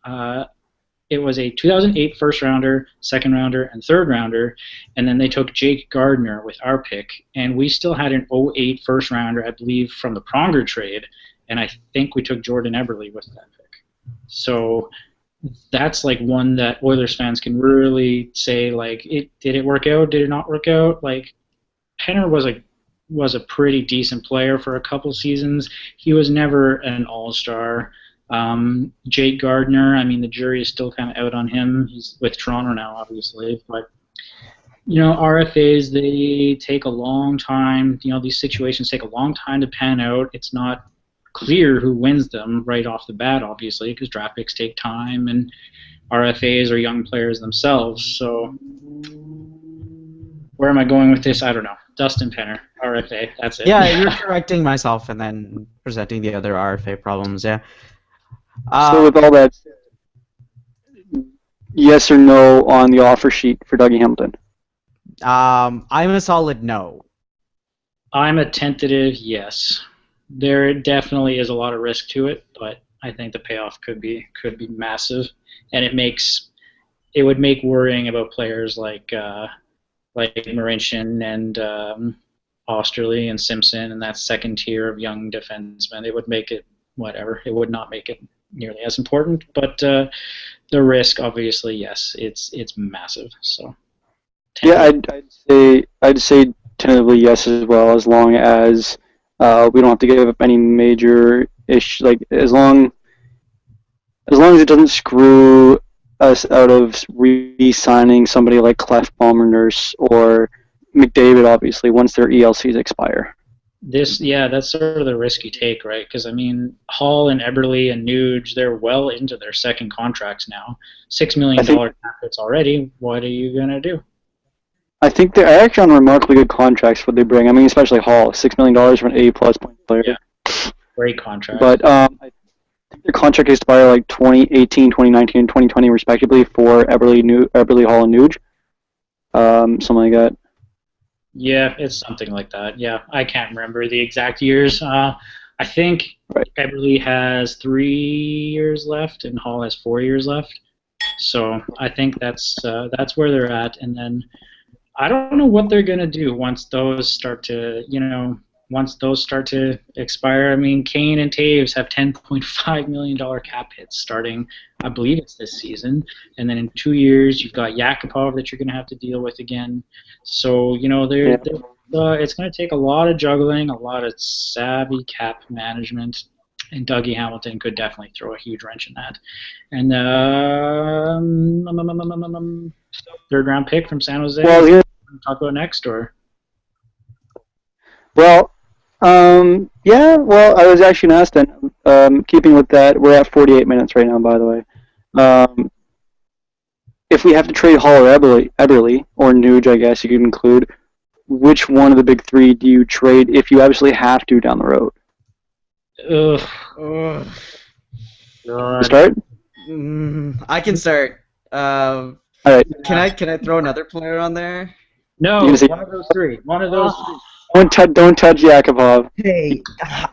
[SPEAKER 3] it was a 2008 first rounder, second rounder, and third rounder, and then they took Jake Gardner with our pick, and we still had an 08 first rounder, I believe, from the Pronger trade, and I think we took Jordan Eberle with that pick. So that's like one that Oilers fans can really say, like, did it work out? Did it not work out? Like, Penner was a pretty decent player for a couple seasons. He was never an all-star. Jake Gardner, I mean, the jury is still kind of out on him. He's with Toronto now, obviously. But, RFAs, they take a long time. These situations take a long time to pan out. It's not clear who wins them right off the bat, obviously, because draft picks take time, and RFAs are young players themselves. So where am I going with this? I don't know. Dustin Penner, RFA, that's it.
[SPEAKER 1] Yeah, you're correcting myself and then presenting the other RFA problems, yeah.
[SPEAKER 2] So with all that, yes or no on the offer sheet for Dougie Hamilton?
[SPEAKER 1] I'm a solid no.
[SPEAKER 3] I'm a tentative yes. There definitely is a lot of risk to it, but I think the payoff could be massive, and it would make worrying about players like Marincin and Osterley and Simpson and that second tier of young defensemen. It would make it whatever. It would not make it nearly as important, but the risk, obviously, yes, it's massive. So
[SPEAKER 2] yeah, I'd say tentatively yes as well, as long as we don't have to give up any major issue. Like as long as it doesn't screw us out of re-signing somebody like Clef, Palmer, Nurse, or McDavid, obviously, once their ELCs expire.
[SPEAKER 3] That's sort of the risk you take, right? Because, I mean, Hall and Eberle and Nuge, they're well into their second contracts now. $6 million cap hits already. What are you going to do?
[SPEAKER 2] I think they're actually on remarkably good contracts, what they bring. I mean, especially Hall, $6 million for an A-plus point player.
[SPEAKER 3] Yeah, great contract.
[SPEAKER 2] But I think their contract expire like 2018, 2019, and 2020, respectively, for Eberle, Hall, and Nuge. Something like that.
[SPEAKER 3] Yeah, it's something like that. Yeah, I can't remember the exact years. I think Eberle has 3 years left and Hall has 4 years left. So I think that's where they're at. And then I don't know what they're gonna do once those start to expire. I mean, Kane and Taves have $10.5 million cap hits starting, I believe it's this season, and then in 2 years you've got Yakupov that you're going to have to deal with again. So it's going to take a lot of juggling, a lot of savvy cap management, and Dougie Hamilton could definitely throw a huge wrench in that. And third round pick from San Jose.
[SPEAKER 2] Well, yeah.
[SPEAKER 3] Talk about next, or?
[SPEAKER 2] Well, yeah. Well, I was actually going to ask then. Keeping with that, we're at 48 minutes right now, by the way. if we have to trade Hall or Eberle or Nuge, I guess you could include, which one of the big three do you trade if you absolutely have to down the road?
[SPEAKER 3] Ugh. God.
[SPEAKER 2] Start?
[SPEAKER 1] I can start.
[SPEAKER 2] All right.
[SPEAKER 1] Can I throw another player on there?
[SPEAKER 3] No,
[SPEAKER 2] You can say-
[SPEAKER 3] one of those three. One of those three.
[SPEAKER 2] Don't touch Yakupov.
[SPEAKER 1] Hey,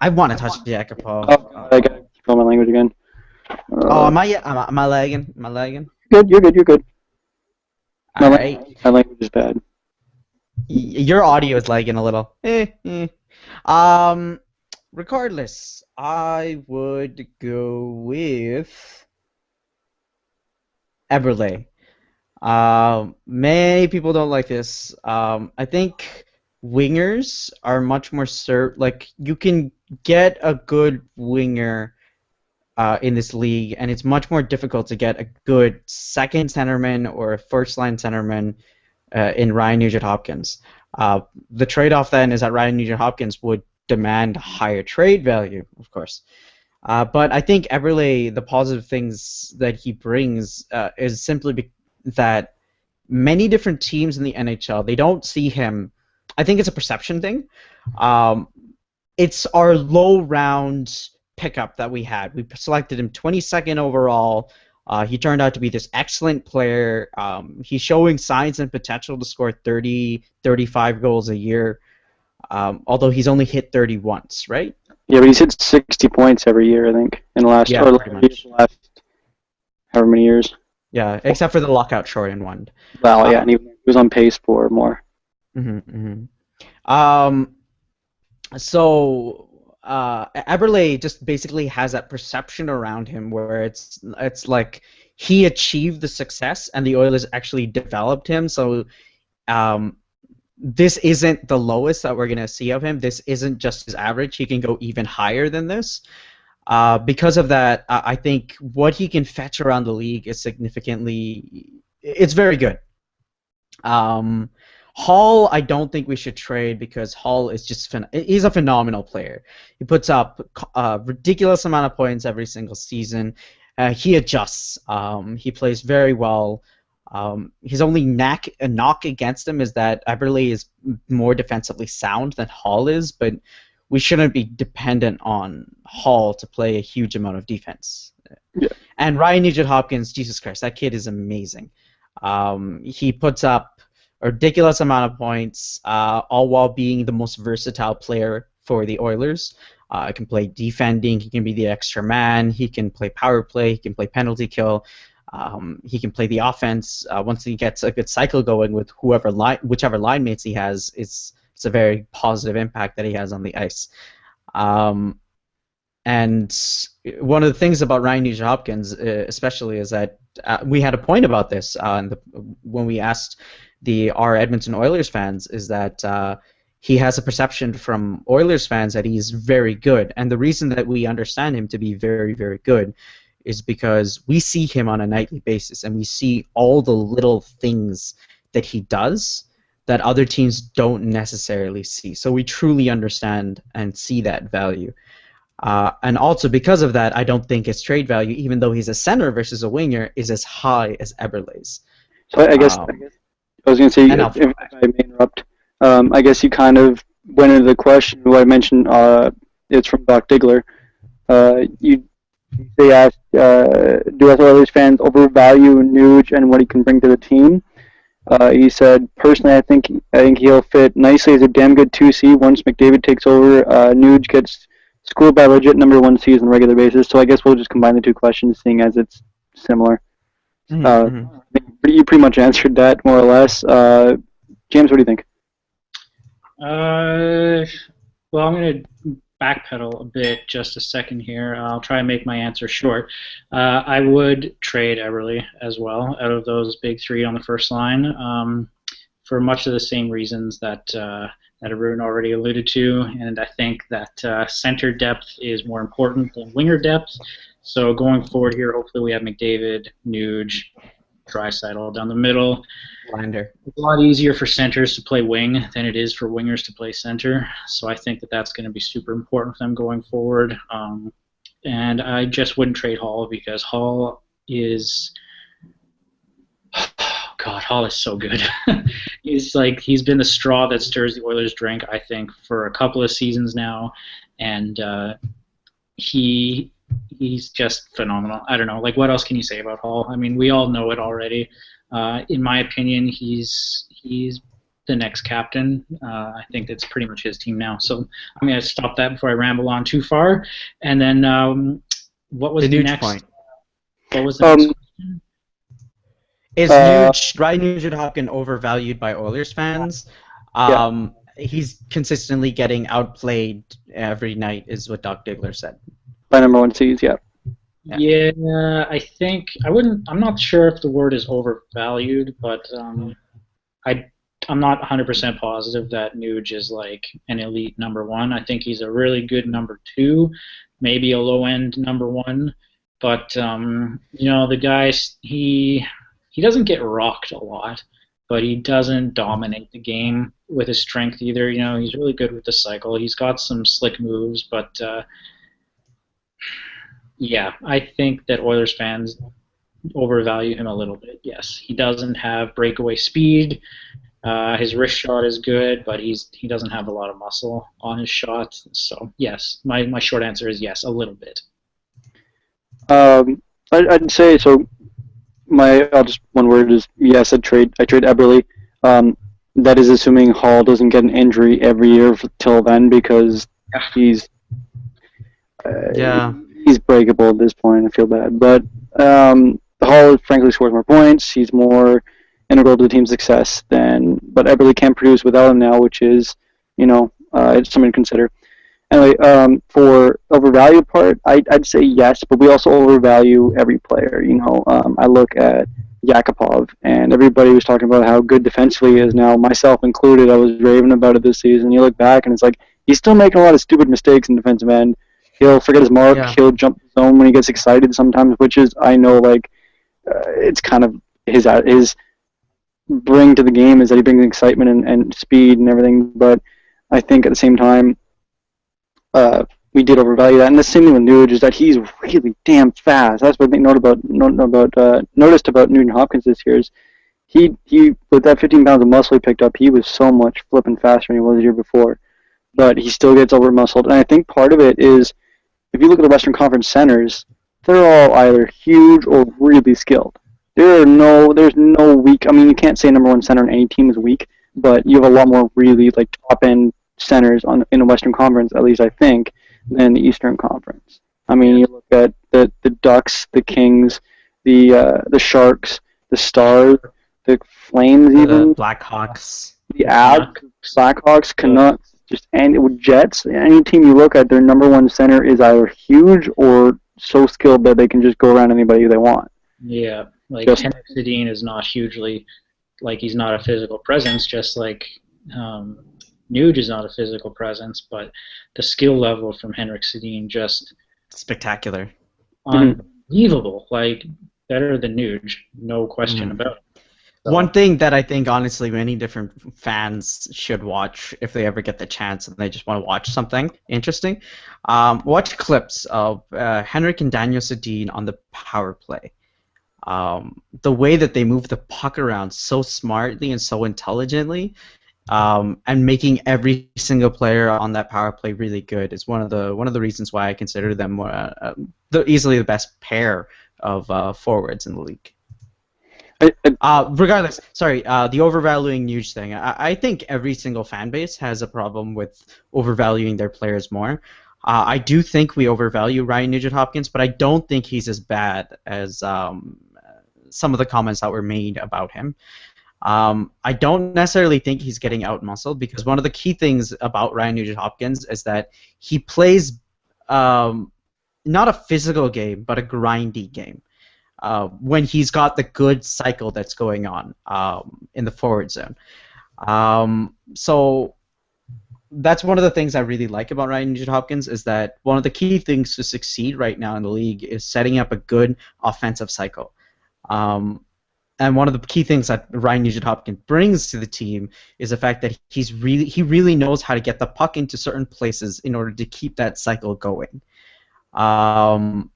[SPEAKER 1] I want to touch Yakupov.
[SPEAKER 2] Oh, I gotta control my language again.
[SPEAKER 1] Am I lagging? Am I lagging?
[SPEAKER 2] Good. You're good.
[SPEAKER 1] All right.
[SPEAKER 2] My language is bad.
[SPEAKER 1] Your audio is lagging a little. Regardless, I would go with Eberle. Many people don't like this. I think wingers are much more like you can get a good winger in this league, and it's much more difficult to get a good second centerman or a first line centerman in Ryan Nugent-Hopkins. The trade-off then is that Ryan Nugent-Hopkins would demand higher trade value, of course. But I think Eberle, the positive things that he brings is simply that many different teams in the NHL, they don't see him. I think it's a perception thing. It's our low-round pickup that we had. We selected him 22nd overall. He turned out to be this excellent player. He's showing signs and potential to score 30, 35 goals a year, although he's only hit 30 once, right?
[SPEAKER 2] Yeah, but he's hit 60 points every year, I think, in the last, last however many years.
[SPEAKER 1] Yeah, except for the lockout shortened one.
[SPEAKER 2] Well, yeah, and he was on pace for more.
[SPEAKER 1] So Eberle just basically has that perception around him where it's like he achieved the success and the Oilers actually developed him. So this isn't the lowest that we're going to see of him. This isn't just his average. He can go even higher than this. Because of that, I think what he can fetch around the league is it's very good. Hall, I don't think we should trade because Hall is he's a phenomenal player. He puts up a ridiculous amount of points every single season. He adjusts. He plays very well. His only knock against him is that Eberle is more defensively sound than Hall is, but we shouldn't be dependent on Hall to play a huge amount of defense.
[SPEAKER 2] Yeah.
[SPEAKER 1] And Ryan Nugent-Hopkins, Jesus Christ, that kid is amazing. He puts up a ridiculous amount of points, all while being the most versatile player for the Oilers. He can play defending, he can be the extra man, he can play power play, he can play penalty kill. He can play the offense. Once he gets a good cycle going with whichever line mates he has, it's a very positive impact that he has on the ice. And one of the things about Ryan Nugent-Hopkins, especially, is that we had a point about this when we asked our Edmonton Oilers fans, is that he has a perception from Oilers fans that he's very good. And the reason that we understand him to be very, very good is because we see him on a nightly basis and we see all the little things that he does that other teams don't necessarily see. So we truly understand and see that value. And also because of that, I don't think his trade value, even though he's a center versus a winger, is as high as Eberle's.
[SPEAKER 2] So I guess I was going to say, if I may interrupt, I guess you kind of went into the question who I mentioned. It's from Doc Diggler. They asked, do Oilers fans overvalue Nuge and what he can bring to the team? He said, personally, I think he'll fit nicely as a damn good 2C once McDavid takes over. Nuge gets schooled by legit number 1 seed on a regular basis. So I guess we'll just combine the two questions, seeing as it's similar. You pretty much answered that more or less. James, what do you think?
[SPEAKER 3] Well, I'm going to backpedal a bit just a second here. I'll try and make my answer short. I would trade Eberle as well out of those big three on the first line for much of the same reasons that Arun already alluded to, and I think that center depth is more important than winger depth. So going forward here, hopefully we have McDavid, Nuge, Draisaitl all down the middle.
[SPEAKER 1] Lander.
[SPEAKER 3] It's a lot easier for centers to play wing than it is for wingers to play center. So I think that that's going to be super important for them going forward. And I just wouldn't trade Hall because Hall is God, Hall is so good. He's been the straw that stirs the Oilers' drink, I think, for a couple of seasons now, and he's just phenomenal. I don't know, like, what else can you say about Hall? I mean, we all know it already. In my opinion, he's the next captain. I think it's pretty much his team now. So I'm going to stop that before I ramble on too far. And then what was the next
[SPEAKER 1] point?
[SPEAKER 3] What was the next question?
[SPEAKER 1] Is Drai Nugent-Hopkins overvalued by Oilers fans? He's consistently getting outplayed every night, is what Doc Diggler said.
[SPEAKER 2] By number one seeds, yeah.
[SPEAKER 3] Yeah, I think I'm not sure if the word is overvalued, but I'm not 100% positive that Nuge is like an elite number one. I think he's a really good number two, maybe a low-end number one. But, the guy, he doesn't get rocked a lot, but he doesn't dominate the game with his strength either. He's really good with the cycle. He's got some slick moves, but, I think that Oilers fans overvalue him a little bit, yes. He doesn't have breakaway speed. His wrist shot is good, but he doesn't have a lot of muscle on his shot. So yes, my short answer is yes, a little bit.
[SPEAKER 2] I'd say so. Just one word is yes. I trade Eberle. That is assuming Hall doesn't get an injury every year till then, because he's breakable at this point. I feel bad, but Hall frankly scores more points. He's more integral to the team's success but Eberle can produce without him now, which is, it's something to consider. Anyway, for overvalue part, I'd say yes, but we also overvalue every player. I look at Yakupov, and everybody was talking about how good defensively he is now, myself included. I was raving about it this season. You look back, and it's like he's still making a lot of stupid mistakes in defensive end. He'll forget his mark. Yeah. He'll jump the zone when he gets excited sometimes, which is, I know, it's kind of his bring to the game is that he brings excitement and speed and everything, but I think at the same time we did overvalue that. And the same thing with Nuge is that he's really damn fast. That's what I think noticed about Nugent-Hopkins this year is he with that 15 pounds of muscle he picked up, he was so much flipping faster than he was the year before, but he still gets over muscled. And I think part of it is, if you look at the Western Conference centers, they're all either huge or really skilled. There's no weak. I mean, you can't say number one center on any team is weak, but you have a lot more really top end centers in the Western Conference, at least I think, than the Eastern Conference. I mean, you look at the Ducks, the Kings, the Sharks, the Stars, the Flames, even
[SPEAKER 1] the Blackhawks,
[SPEAKER 2] the Avs, Blackhawks, Canucks, with Jets. Any team you look at, their number one center is either huge or so skilled that they can just go around anybody they want.
[SPEAKER 3] Yeah. Henrik Sedin is not hugely, he's not a physical presence, just like Nuge is not a physical presence, but the skill level from Henrik Sedin just
[SPEAKER 1] spectacular,
[SPEAKER 3] unbelievable, better than Nuge, no question about it. So,
[SPEAKER 1] one thing that I think, honestly, many different fans should watch if they ever get the chance and they just want to watch something interesting, watch clips of Henrik and Daniel Sedin on the power play. The way that they move the puck around so smartly and so intelligently, and making every single player on that power play really good is one of the reasons why I consider them easily the best pair of forwards in the league. Regardless, the overvaluing Nuge thing. I think every single fan base has a problem with overvaluing their players more. I do think we overvalue Ryan Nugent-Hopkins, but I don't think he's as bad as some of the comments that were made about him. I don't necessarily think he's getting out-muscled, because one of the key things about Ryan Nugent-Hopkins is that he plays not a physical game, but a grindy game. When he's got the good cycle that's going on in the forward zone. So that's one of the things I really like about Ryan Nugent-Hopkins, is that one of the key things to succeed right now in the league is setting up a good offensive cycle. And one of the key things that Ryan Nugent-Hopkins brings to the team is the fact that he really knows how to get the puck into certain places in order to keep that cycle going. And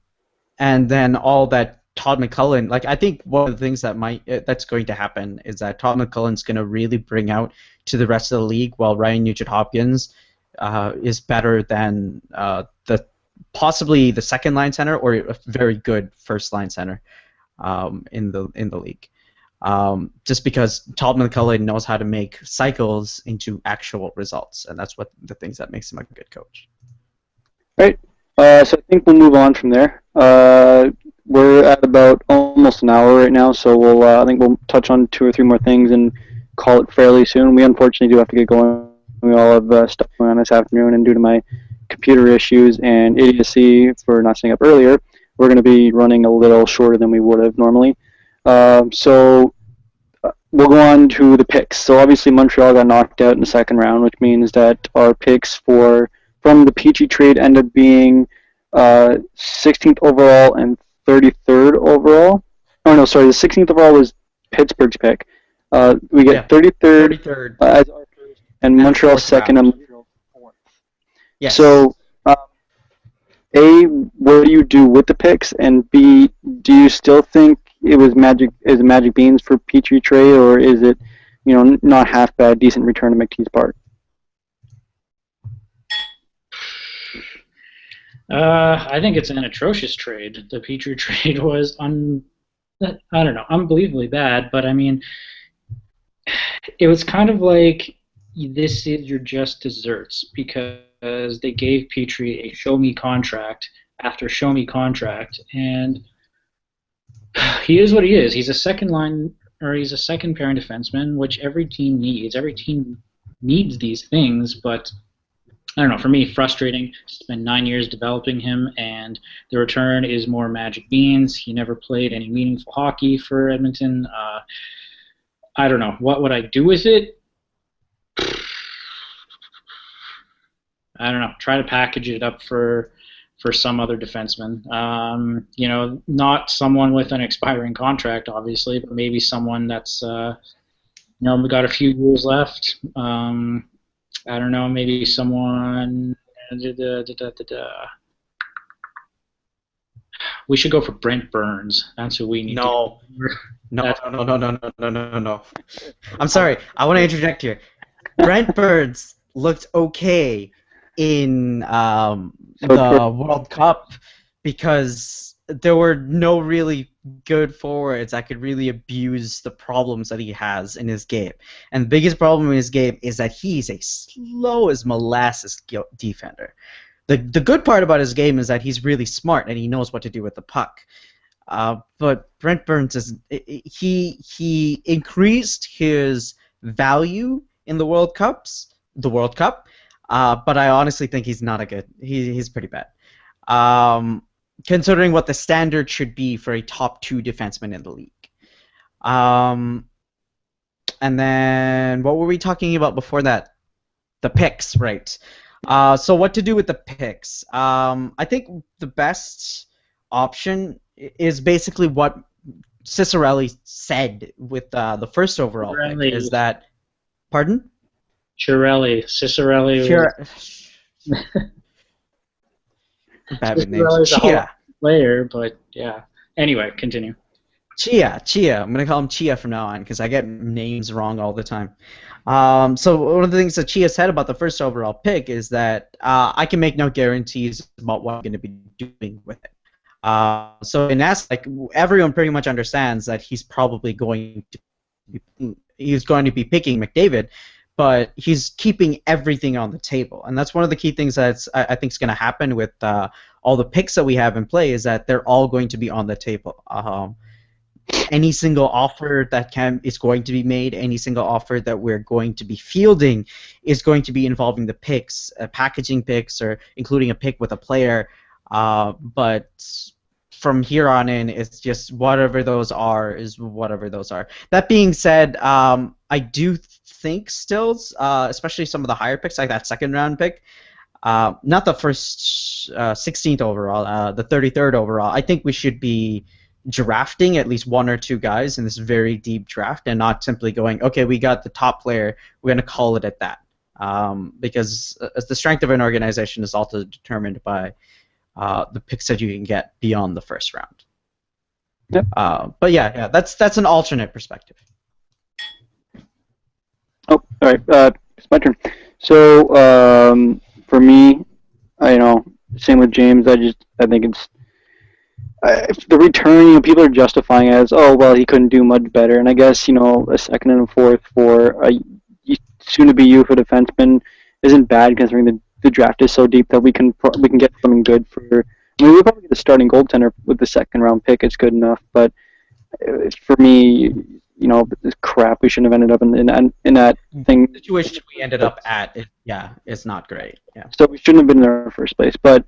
[SPEAKER 1] then all that Todd McLellan, like I think one of the things that's going to happen is that Todd McLellan's going to really bring out to the rest of the league, while Ryan Nugent-Hopkins is better than possibly the second line center or a very good first line center in the league. Just because Todd McLellan knows how to make cycles into actual results, and that's what the things that makes him a good coach.
[SPEAKER 2] Right. So I think we'll move on from there. We're at about almost an hour right now, so I think we'll touch on 2 or 3 more things and call it fairly soon. We unfortunately do have to get going. We all have stuff going on this afternoon, and due to my computer issues and idiocy for not staying up earlier, we're going to be running a little shorter than we would have normally. So we'll go on to the picks. So obviously Montreal got knocked out in the second round, which means that our picks from the Petry trade end up being 16th overall and 33rd overall. Oh no, sorry, the 16th overall was Pittsburgh's pick. We get 33rd as our first, and Montreal second and Montreal fourth.
[SPEAKER 1] Yes.
[SPEAKER 2] So, A, what do you do with the picks, and B, do you still think it was magic beans for Petry trade, or is it, not half bad, decent return to McTee's part?
[SPEAKER 3] I think it's an atrocious trade. The Petry trade was unbelievably bad, but I mean, it was kind of like, this is your just desserts, because they gave Petry a show-me contract after show-me contract, and he is what he is. He's a second pairing defenseman, which every team needs. Every team needs these things, but I don't know, for me, frustrating. Spent 9 years developing him, and the return is more magic beans. He never played any meaningful hockey for Edmonton. I don't know. What would I do with it? I don't know. Try to package it up for some other defenseman. Not someone with an expiring contract, obviously, but maybe someone that's, we got a few years left. I don't know, maybe someone. We should go for Brent Burns. That's who we need.
[SPEAKER 1] No. I'm sorry. I want to interject here. Brent Burns looked okay in the World Cup because there were no really good forwards that could really abuse the problems that he has in his game. And the biggest problem in his game is that he's a slow as molasses defender. The good part about his game is that he's really smart and he knows what to do with the puck. But Brent Burns he increased his value in the World Cup, but I honestly think he's not he's pretty bad. Considering what the standard should be for a top 2 defenseman in the league. And then what were we talking about before that? The picks, right. So what to do with the picks? I think the best option is basically what Cicerelli said with the first overall pick, is that... Pardon?
[SPEAKER 3] Cicerelli.
[SPEAKER 1] Bad name.
[SPEAKER 3] Chia. Player, but yeah. Anyway, continue.
[SPEAKER 1] Chia. I'm gonna call him Chia from now on because I get names wrong all the time. So one of the things that Chia said about the first overall pick is that I can make no guarantees about what I'm going to be doing with it. So in that, everyone pretty much understands that he's probably going to be picking McDavid, but he's keeping everything on the table, and that's one of the key things that I think is going to happen with all the picks that we have in play is that they're all going to be on the table. Any single offer that is going to be made, any single offer that we're going to be fielding is going to be involving the picks, packaging picks, or including a pick with a player. But from here on in, it's just whatever those are is whatever those are. That being said, I do think still, especially some of the higher picks, like that second round pick, not the first 16th overall, the 33rd overall, I think we should be drafting at least 1 or 2 guys in this very deep draft and not simply going, okay, we got the top player, we're going to call it at that. Because the strength of an organization is also determined by the picks that you can get beyond the first round.
[SPEAKER 2] Yep.
[SPEAKER 1] But yeah, that's an alternate perspective.
[SPEAKER 2] Oh, all right. It's my turn. So for me, same with James. I think it's the return. People are justifying it as, oh well, he couldn't do much better. And I guess a second and a fourth for a soon-to-be youthful defenseman isn't bad, considering the draft is so deep that we can get something good for. I mean, we'll probably get a starting goaltender with the second-round pick. It's good enough, but for me, this crap, we shouldn't have ended up in that thing.
[SPEAKER 1] The situation we ended up at, it's not great. Yeah.
[SPEAKER 2] So we shouldn't have been there in the first place. But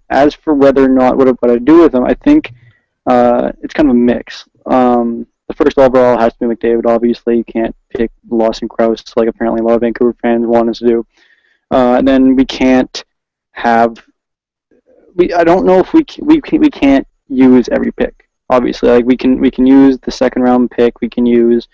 [SPEAKER 2] as for whether or not what I do with them, I think it's kind of a mix. The first overall has to be McDavid. Obviously, you can't pick Lawson Krause like apparently a lot of Vancouver fans want us to do. And then we can't have. I don't know if we can't use every pick. Obviously, like we can use the second round pick. We can use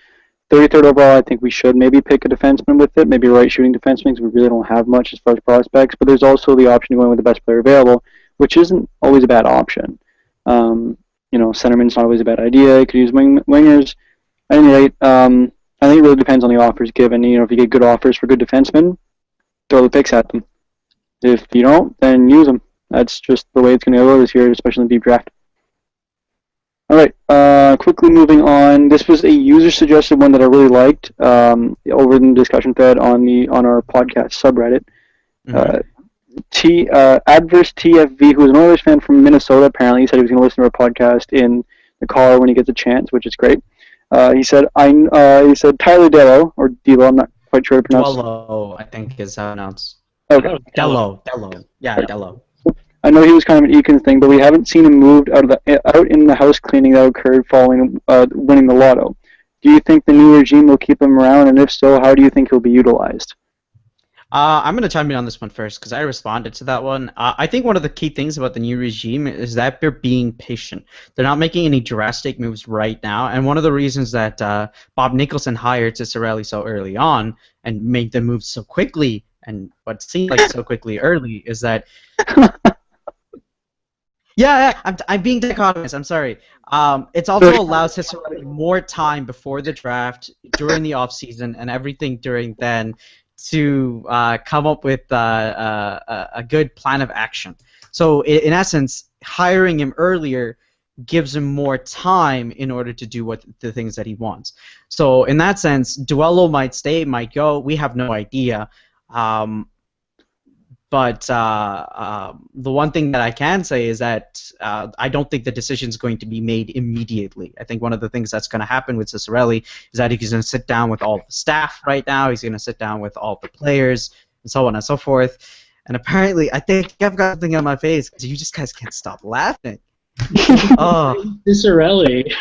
[SPEAKER 2] 33rd overall. I think we should maybe pick a defenseman with it, maybe a right shooting defenseman, because we really don't have much as far as prospects. But there's also the option of going with the best player available, which isn't always a bad option. Centerman's not always a bad idea. You could use wingers. At any rate, I think it really depends on the offers given. If you get good offers for good defensemen, throw the picks at them. If you don't, then use them. That's just the way it's going to go this year, especially in the deep draft. All right, quickly moving on. This was a user-suggested one that I really liked over in the discussion thread on our podcast subreddit.
[SPEAKER 1] Mm-hmm.
[SPEAKER 2] Adverse TFV, who is an Oilers fan from Minnesota, apparently, he said he was going to listen to our podcast in the car when he gets a chance, which is great. He said Tyler Dellow, or Dellow, I'm not quite sure how to pronounce.
[SPEAKER 1] Dellow, I think is how announced.
[SPEAKER 2] Okay.
[SPEAKER 1] Dellow. Yeah, Dellow.
[SPEAKER 2] I know he was kind of an Eakins thing, but we haven't seen him moved out in the house cleaning that occurred following winning the lotto. Do you think the new regime will keep him around, and if so, how do you think he'll be utilized?
[SPEAKER 1] I'm going to chime in on this one first because I responded to that one. I think one of the key things about the new regime is that they're being patient. They're not making any drastic moves right now, and one of the reasons that Bob Nicholson hired Ciccarelli so early on and made the move so quickly, and what seemed like so quickly early, is that... Yeah, I'm being dichotomous. I'm sorry. It also allows Ciccarelli more time before the draft, during the off season, and everything during then to come up with a good plan of action. So in essence, hiring him earlier gives him more time in order to do the things that he wants. So in that sense, Dellow might stay, might go. We have no idea. But the one thing that I can say is that I don't think the decision is going to be made immediately. I think one of the things that's going to happen with Ciccarelli is that he's going to sit down with all the staff right now. He's going to sit down with all the players and so on and so forth. And apparently, I think I've got something on my face because you just guys can't stop laughing. Oh,
[SPEAKER 3] Ciccarelli.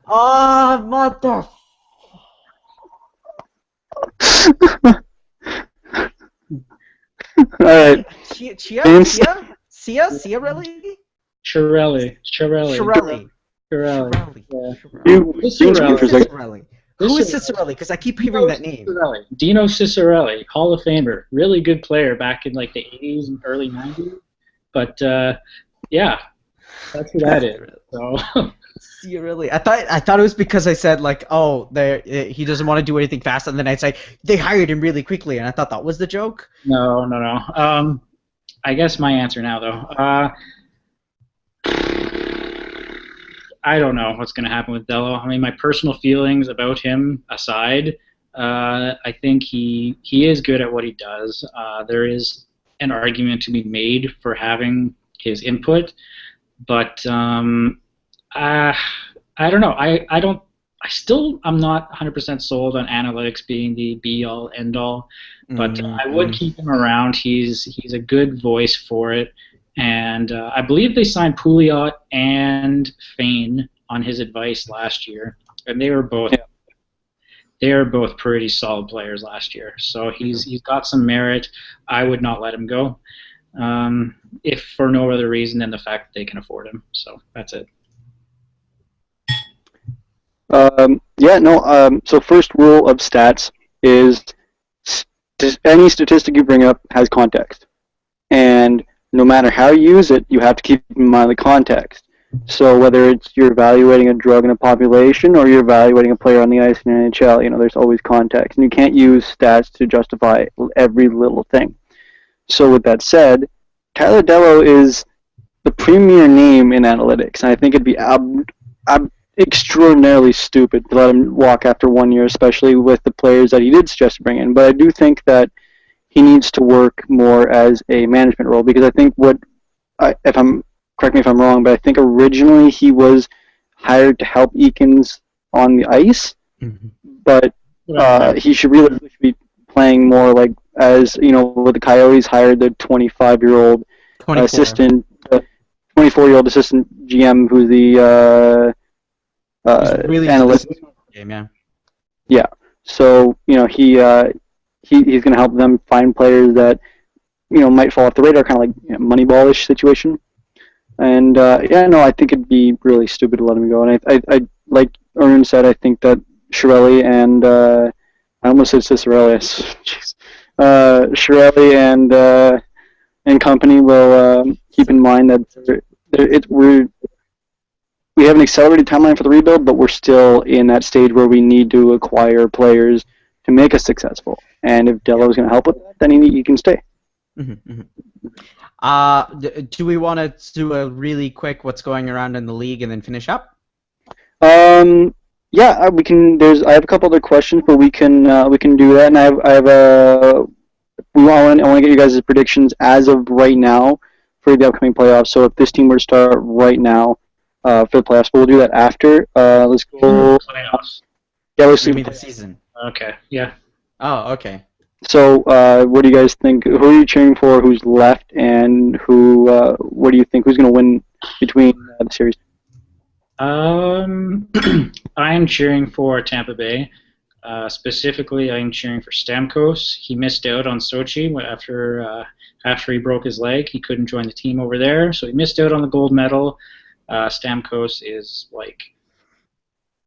[SPEAKER 1] Oh, mother.
[SPEAKER 2] All right.
[SPEAKER 1] Chiarelli? Who is Ciccarelli? Because I keep hearing that name.
[SPEAKER 3] Dino Ciccarelli, Hall of Famer, really good player back in like the 80s and early 90s. But yeah, that's who that is. So.
[SPEAKER 1] Ciccarelli. I thought it was because I said like, oh, he doesn't want to do anything fast, and then I'd say they hired him really quickly, and I thought that was the joke.
[SPEAKER 3] No. I guess my answer now though. I don't know what's going to happen with Dellow. I mean, my personal feelings about him aside, I think he is good at what he does. There is an argument to be made for having his input, but I don't know. I'm not 100% sold on analytics being the be-all, end-all, but I would keep him around. He's a good voice for it. And I believe they signed Pouliot and Fane on his advice last year, and they were both pretty solid players last year. So he's got some merit. I would not let him go, if for no other reason than the fact that they can afford him. So that's it.
[SPEAKER 2] So first rule of stats is any statistic you bring up has context, and no matter how you use it, you have to keep in mind the context. So whether it's you're evaluating a drug in a population or you're evaluating a player on the ice in the NHL, there's always context, and you can't use stats to justify every little thing. So with that said, Tyler Dellow is the premier name in analytics, and I think it'd be extraordinarily stupid to let him walk after 1 year, especially with the players that he did suggest to bring in. But I do think that he needs to work more as a management role, because I think correct me if I'm wrong, but I think originally he was hired to help Eakins on the ice, but he should really be playing more like, as with the Coyotes hired the 25-year-old assistant, 24-year-old assistant GM who's the
[SPEAKER 1] really
[SPEAKER 2] analyst.
[SPEAKER 1] Game, yeah.
[SPEAKER 2] Yeah. So he's going to help them find players that might fall off the radar, kind of like Moneyball-ish situation. And I think it'd be really stupid to let him go. And I like Arun said, I think that Chiarelli and I almost said Cicerelli. Jeez. Chiarelli and company will keep in mind that we have an accelerated timeline for the rebuild, but we're still in that stage where we need to acquire players to make us successful. And if Dellow is going to help with that, then he can stay.
[SPEAKER 1] Mm-hmm. Do we want to do a really quick what's going around in the league and then finish up?
[SPEAKER 2] Yeah, we can. I have a couple other questions, but we can do that. And I want to get you guys' predictions as of right now for the upcoming playoffs. So if this team were to start right now for the playoffs, but we'll do that after. Let's go.
[SPEAKER 3] Playoffs.
[SPEAKER 2] Yeah, let's
[SPEAKER 1] do the season.
[SPEAKER 3] Okay. Yeah.
[SPEAKER 1] Oh, okay.
[SPEAKER 2] So, what do you guys think? Who are you cheering for? Who's left, and who? What do you think? Who's going to win between the series?
[SPEAKER 3] I'm cheering for Tampa Bay. Specifically, I'm cheering for Stamkos. He missed out on Sochi after he broke his leg. He couldn't join the team over there, so he missed out on the gold medal. Stamkos is like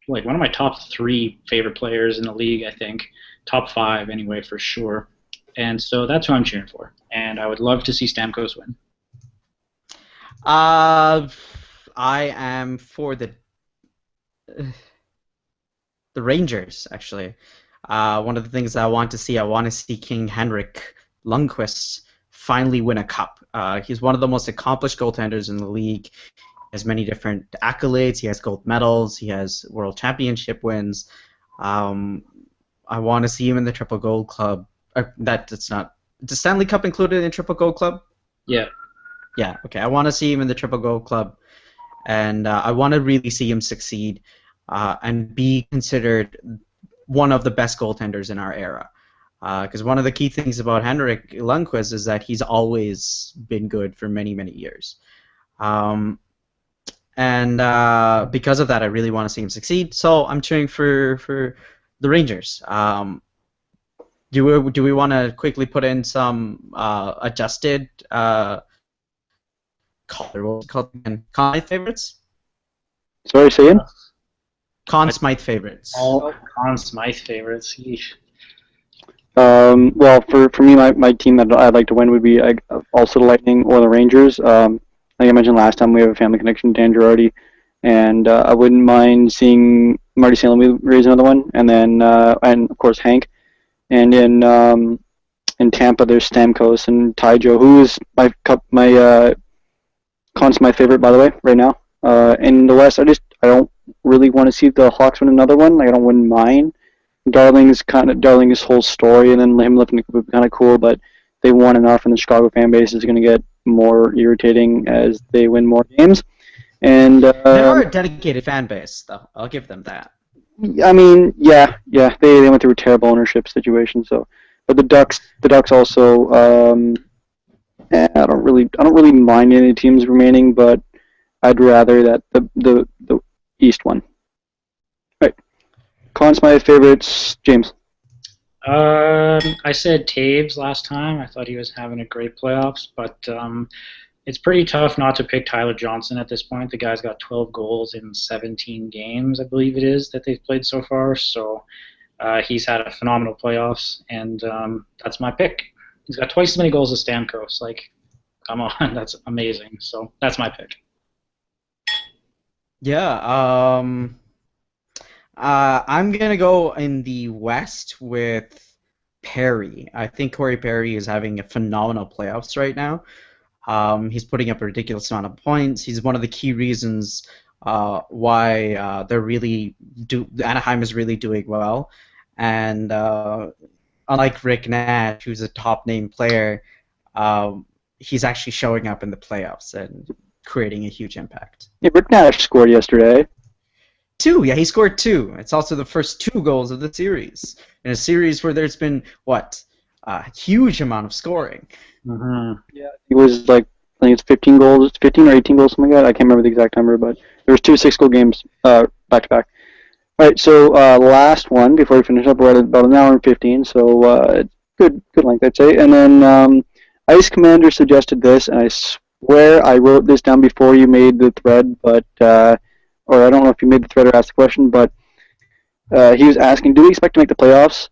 [SPEAKER 3] one of my top 3 favorite players in the league, I think. Top 5 anyway, for sure. And so that's who I'm cheering for. And I would love to see Stamkos win.
[SPEAKER 1] I am for the Rangers, actually. One of the things I want to see King Henrik Lundqvist finally win a cup. He's one of the most accomplished goaltenders in the league. He has many different accolades. He has gold medals. He has world championship wins. I want to see him in the Triple Gold Club. That's not. Is the Stanley Cup included in Triple Gold Club?
[SPEAKER 3] Yeah.
[SPEAKER 1] Yeah. Okay. I want to see him in the Triple Gold Club, and I want to really see him succeed and be considered one of the best goaltenders in our era. Because one of the key things about Henrik Lundqvist is that he's always been good for many, many years. And because of that, I really want to see him succeed. So I'm cheering for the Rangers. Do we want to quickly put in some adjusted Conn Smythe favorites?
[SPEAKER 2] Sorry, say again?
[SPEAKER 1] Conn Smythe favorites.
[SPEAKER 3] All Conn Smythe favorites. Yeesh.
[SPEAKER 2] Well, for me, my team that I'd like to win would be also the Lightning or the Rangers. Like I mentioned last time, we have a family connection to Dan Girardi, and I wouldn't mind seeing Marty St. Louis raise another one, and then and of course Hank, and in Tampa there's Stamkos and Tyjo, who is my Conn Smythe favorite, by the way, right now. In the West, I don't really want to see the Hawks win another one. Like, I wouldn't mind. Darling's whole story, and then him lifting the cup would be kind of cool, but they won enough, and the Chicago fan base is going to get more irritating as they win more games. And
[SPEAKER 1] they are a dedicated fan base, though. I'll give them that.
[SPEAKER 2] I mean, yeah, they went through a terrible ownership situation. So, but the Ducks also, I don't really mind any teams remaining, but I'd rather that the East one. Right. Conn Smythe favorites, James.
[SPEAKER 3] I said Taves last time. I thought he was having a great playoffs, but it's pretty tough not to pick Tyler Johnson at this point. The guy's got 12 goals in 17 games, I believe it is, that they've played so far. So he's had a phenomenal playoffs, and that's my pick. He's got twice as many goals as Stamkos. Like, come on, that's amazing. So that's my pick.
[SPEAKER 1] Yeah. I'm gonna go in the West with Perry. I think Corey Perry is having a phenomenal playoffs right now. He's putting up a ridiculous amount of points. He's one of the key reasons why Anaheim is really doing well. And unlike Rick Nash, who's a top name player, he's actually showing up in the playoffs and creating a huge impact.
[SPEAKER 2] Yeah, Rick Nash scored yesterday.
[SPEAKER 1] Yeah, he scored 2. It's also the first 2 goals of the series in a series where there's been a huge amount of scoring.
[SPEAKER 3] Mm-hmm.
[SPEAKER 2] Yeah, it was like I think it's 15 goals, 15 or 18 goals, something like that. I can't remember the exact number, but there was 2 6-goal games back to back. All right, so last one before we finish up. We're at about an hour and 15, so good length, I'd say. And then Ice Commander suggested this, and I swear I wrote this down before you made the thread, but or I don't know if you made the thread or asked the question, but he was asking, do we expect to make the playoffs,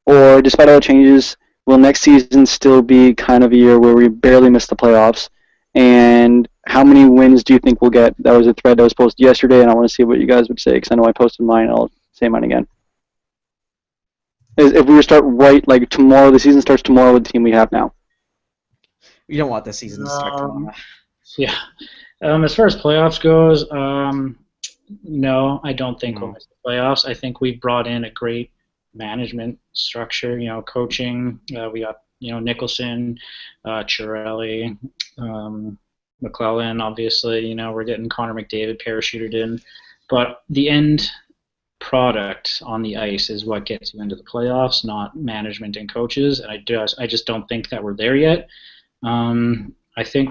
[SPEAKER 2] or despite all the changes, will next season still be kind of a year where we barely miss the playoffs? And how many wins do you think we'll get? That was a thread that was posted yesterday, and I want to see what you guys would say, because I know I posted mine, and I'll say mine again. If we were to start right, like tomorrow, the season starts tomorrow with the team we have now.
[SPEAKER 1] You don't want the season to start tomorrow.
[SPEAKER 3] Yeah. As far as playoffs goes, no, I don't think we'll miss the playoffs. I think we've brought in a great management structure, coaching. We got, Nicholson, Chiarelli, McLellan, obviously. We're getting Connor McDavid parachuted in. But the end product on the ice is what gets you into the playoffs, not management and coaches. And I just don't think that we're there yet. I think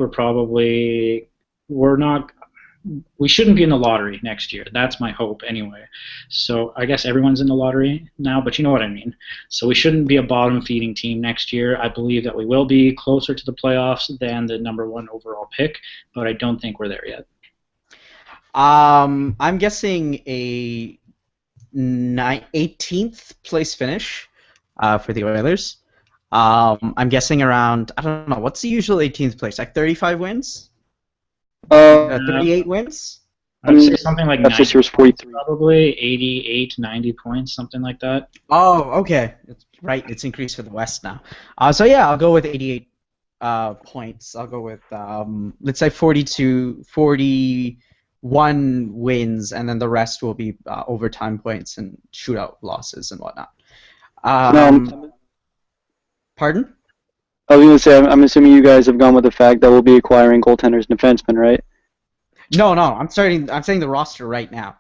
[SPEAKER 3] we shouldn't be in the lottery next year. That's my hope anyway. So I guess everyone's in the lottery now, but you know what I mean. So we shouldn't be a bottom-feeding team next year. I believe that we will be closer to the playoffs than the #1 overall pick, but I don't think we're there yet.
[SPEAKER 1] I'm guessing a 18th place finish for the Oilers. I'm guessing around, I don't know, what's the usual 18th place? Like 35 wins? 38 wins?
[SPEAKER 3] I would say something like 90,
[SPEAKER 2] this year's 43.
[SPEAKER 3] probably 88, 90 points, something like that.
[SPEAKER 1] Oh, okay. Right, it's increased for the West now. So yeah, I'll go with 88 points. I'll go with, let's say 41 wins, and then the rest will be overtime points and shootout losses and whatnot. Pardon?
[SPEAKER 2] I was going to say, I'm assuming you guys have gone with the fact that we'll be acquiring goaltenders and defensemen, right?
[SPEAKER 1] No, I'm saying the roster right now.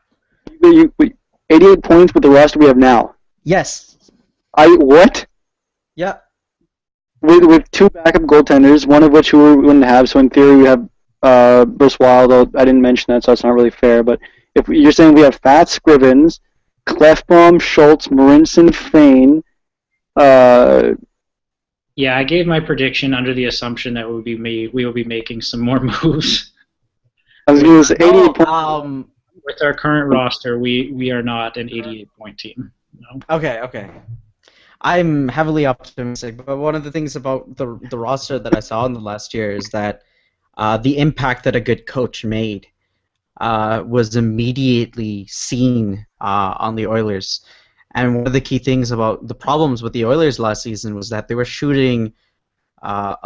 [SPEAKER 2] 88 points with the roster we have now.
[SPEAKER 1] Yes.
[SPEAKER 2] What?
[SPEAKER 1] Yeah.
[SPEAKER 2] With 2 backup goaltenders, one of which we wouldn't have, so in theory we have Bruce Wild, though I didn't mention that, so that's not really fair, but if you're saying we have Fat Scrivens, Clefbaum, Schultz, Marinson, Fane,
[SPEAKER 3] Yeah, I gave my prediction under the assumption that we will be making some more moves.
[SPEAKER 2] I was going to say 88 points.
[SPEAKER 3] With our current roster, we are not an 88-point team. No?
[SPEAKER 1] Okay. I'm heavily optimistic, but one of the things about the roster that I saw in the last year is that the impact that a good coach made was immediately seen on the Oilers. And one of the key things about the problems with the Oilers last season was that they were shooting a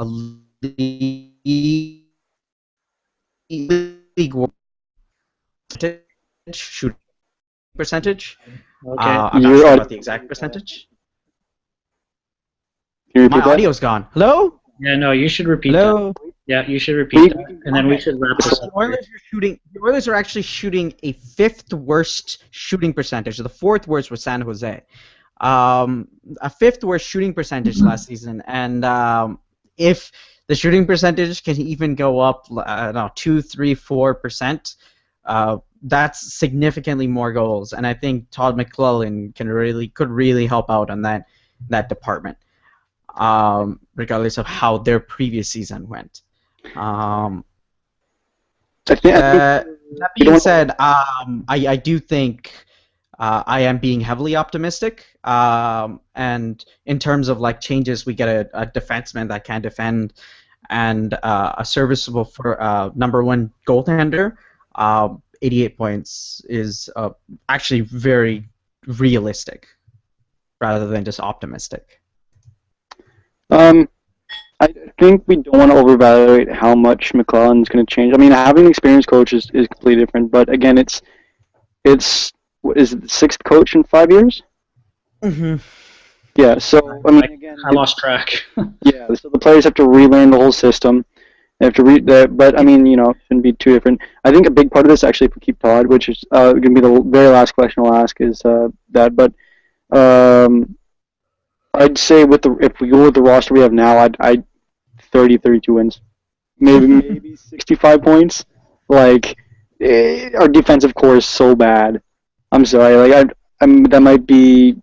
[SPEAKER 1] league shooting percentage.
[SPEAKER 3] Okay.
[SPEAKER 1] I'm not sure about the exact percentage.
[SPEAKER 2] Can you
[SPEAKER 1] My
[SPEAKER 2] repeat that?
[SPEAKER 1] audio's gone. Hello?
[SPEAKER 3] Yeah, no, you should repeat
[SPEAKER 1] Hello?
[SPEAKER 3] that. Yeah, you should repeat that, and then we should wrap this
[SPEAKER 1] The
[SPEAKER 3] up.
[SPEAKER 1] Oilers are actually shooting a 5th worst shooting percentage. The 4th worst was San Jose. A 5th worst shooting percentage last season, and if the shooting percentage can even go up, 2, 3, 4%, that's significantly more goals. And I think Todd McLellan could really help out on that department, regardless of how their previous season went. That being said, I do think I am being heavily optimistic. And in terms of like changes, we get a defenseman that can defend and a serviceable for #1 goaltender. 88 points is actually very realistic rather than just optimistic.
[SPEAKER 2] I think we don't want to overvalue how much McLellan's going to change. I mean, having an experienced coach is completely different, but again, it's what is it, the 6th coach in 5 years?
[SPEAKER 1] Mm-hmm.
[SPEAKER 2] Yeah, so I mean, again,
[SPEAKER 3] I lost track.
[SPEAKER 2] yeah, so the players have to relearn the whole system. They have to read that, but I mean, it shouldn't be too different. I think a big part of this, actually, if we keep Todd, which is going to be the very last question I'll ask, is that. But I'd say if we go with the roster we have now, I'd 32 wins, maybe 65 points. Like our defensive core is so bad. I'm sorry, that might be,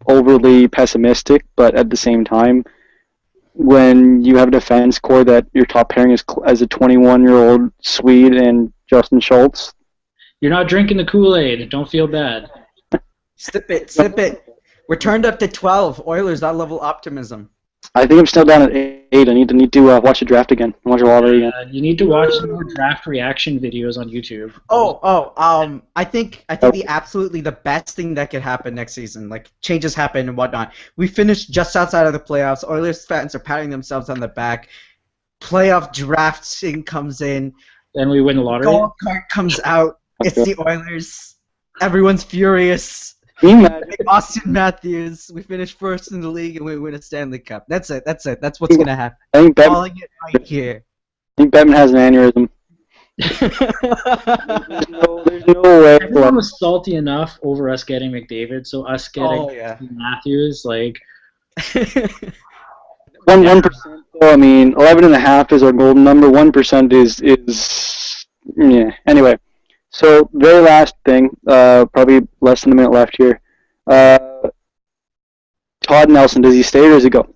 [SPEAKER 2] overly pessimistic, but at the same time, when you have a defense core that your top pairing is as a 21-year-old Swede and Justin Schultz.
[SPEAKER 3] You're not drinking the Kool-Aid. Don't feel bad.
[SPEAKER 1] Sip it. We're turned up to 12. Oilers, that level optimism.
[SPEAKER 2] I think I'm still down at 8. I need to watch the draft again. Watch the lottery again.
[SPEAKER 3] You need to watch some more draft reaction videos on YouTube.
[SPEAKER 1] I think absolutely the best thing that could happen next season, like changes happen and whatnot. We finished just outside of the playoffs. Oilers fans are patting themselves on the back. Playoff drafting comes in.
[SPEAKER 3] Then we win the lottery.
[SPEAKER 1] Goal card comes out. It's the Oilers. Everyone's furious. Austin Matthews, we finish first in the league and we win a Stanley Cup. That's it. That's what's going to happen.
[SPEAKER 2] I think
[SPEAKER 1] Calling it right here.
[SPEAKER 2] I think Bettman has an aneurysm. there's no way.
[SPEAKER 3] Everyone was salty enough over us getting McDavid, so us getting Matthews, like...
[SPEAKER 2] 1%, though, I mean, 11.5 is our golden number. 1% is yeah. Anyway. So, very last thing, probably less than a minute left here. Todd Nelson, does he stay or does he go?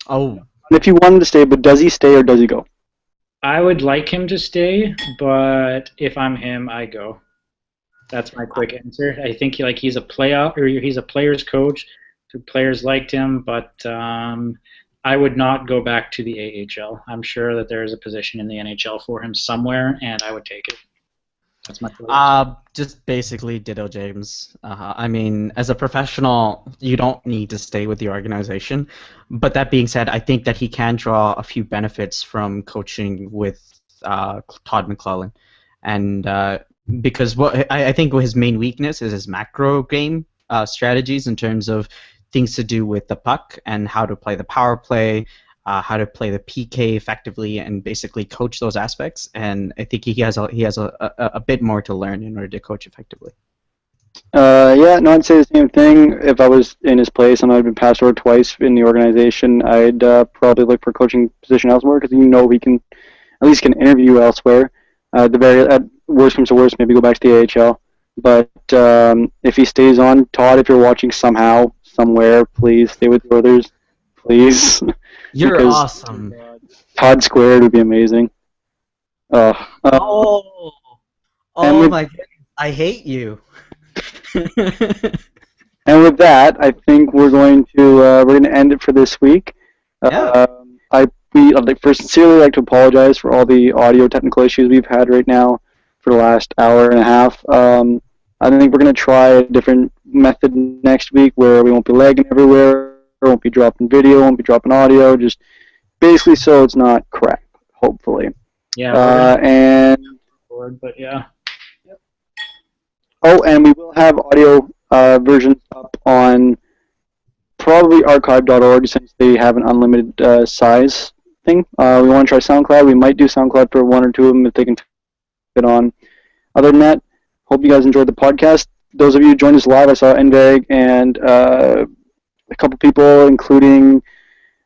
[SPEAKER 1] Oh.
[SPEAKER 2] If you want him to stay, but does he stay or does he go?
[SPEAKER 3] I would like him to stay, but if I'm him, I go. That's my quick answer. I think he's a he's a player's coach. The players liked him, but I would not go back to the AHL. I'm sure that there is a position in the NHL for him somewhere, and I would take it. That's my choice.
[SPEAKER 1] Just basically ditto James. I mean, as a professional, you don't need to stay with the organization. But that being said, I think that he can draw a few benefits from coaching with Todd McLellan. And because I think his main weakness is his macro game strategies in terms of things to do with the puck and how to play the power play, how to play the PK effectively, and basically coach those aspects. And I think he has a bit more to learn in order to coach effectively.
[SPEAKER 2] I'd say the same thing. If I was in his place and I'd been passed over twice in the organization, I'd probably look for a coaching position elsewhere because he can at least interview elsewhere. At worst comes to worst, maybe go back to the AHL. But if he stays on, Todd, if you're watching somehow, somewhere, please stay with the Oilers, please.
[SPEAKER 1] You're awesome.
[SPEAKER 2] Todd squared would be amazing.
[SPEAKER 1] My goodness, I hate you.
[SPEAKER 2] And with that, I think we're going to end it for this week. I'd sincerely like to apologize for all the audio technical issues we've had right now for the last hour and a half. I think we're going to try a different method next week where we won't be lagging everywhere, won't be dropping video, won't be dropping audio, just basically so it's not crap, hopefully.
[SPEAKER 3] Yeah. But yeah.
[SPEAKER 2] Oh, and we will have audio versions up on probably archive.org since they have an unlimited size thing. We want to try SoundCloud. We might do SoundCloud for one or two of them if they can fit on. Other than that, hope you guys enjoyed the podcast. Those of you who joined us live, I saw Enveg and a couple people, including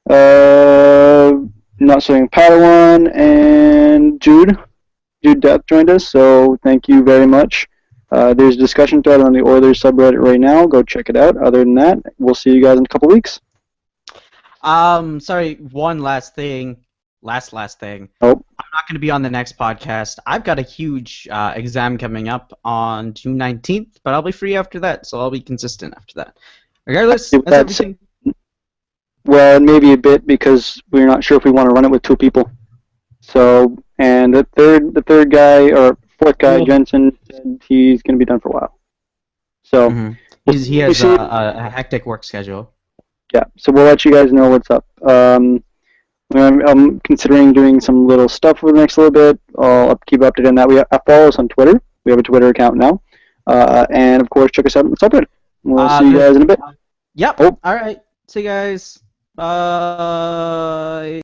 [SPEAKER 2] Not Saying Padawan and Jude. Jude Depp joined us, so thank you very much. There's a discussion thread on the Oilers subreddit right now. Go check it out. Other than that, we'll see you guys in a couple weeks.
[SPEAKER 1] Sorry, one last thing. Last thing.
[SPEAKER 2] Oh.
[SPEAKER 1] I'm not going to be on the next podcast. I've got a huge exam coming up on June 19th, but I'll be free after that, so I'll be consistent after that. Regardless, that's everything.
[SPEAKER 2] Well, maybe a bit because we're not sure if we want to run it with two people. So And the third guy, or fourth guy,
[SPEAKER 3] Well-
[SPEAKER 2] Jensen, said he's going to be done for a while. So,
[SPEAKER 1] He has a hectic work schedule.
[SPEAKER 2] yeah, so we'll let you guys know what's up. I'm considering doing some little stuff for the next little bit. I'll keep updated on that. Follow us on Twitter. We have a Twitter account now. And, of course, check us out on the subreddit. We'll see you guys in a bit.
[SPEAKER 1] Yep.
[SPEAKER 2] Oh.
[SPEAKER 1] All right. See you guys. Bye.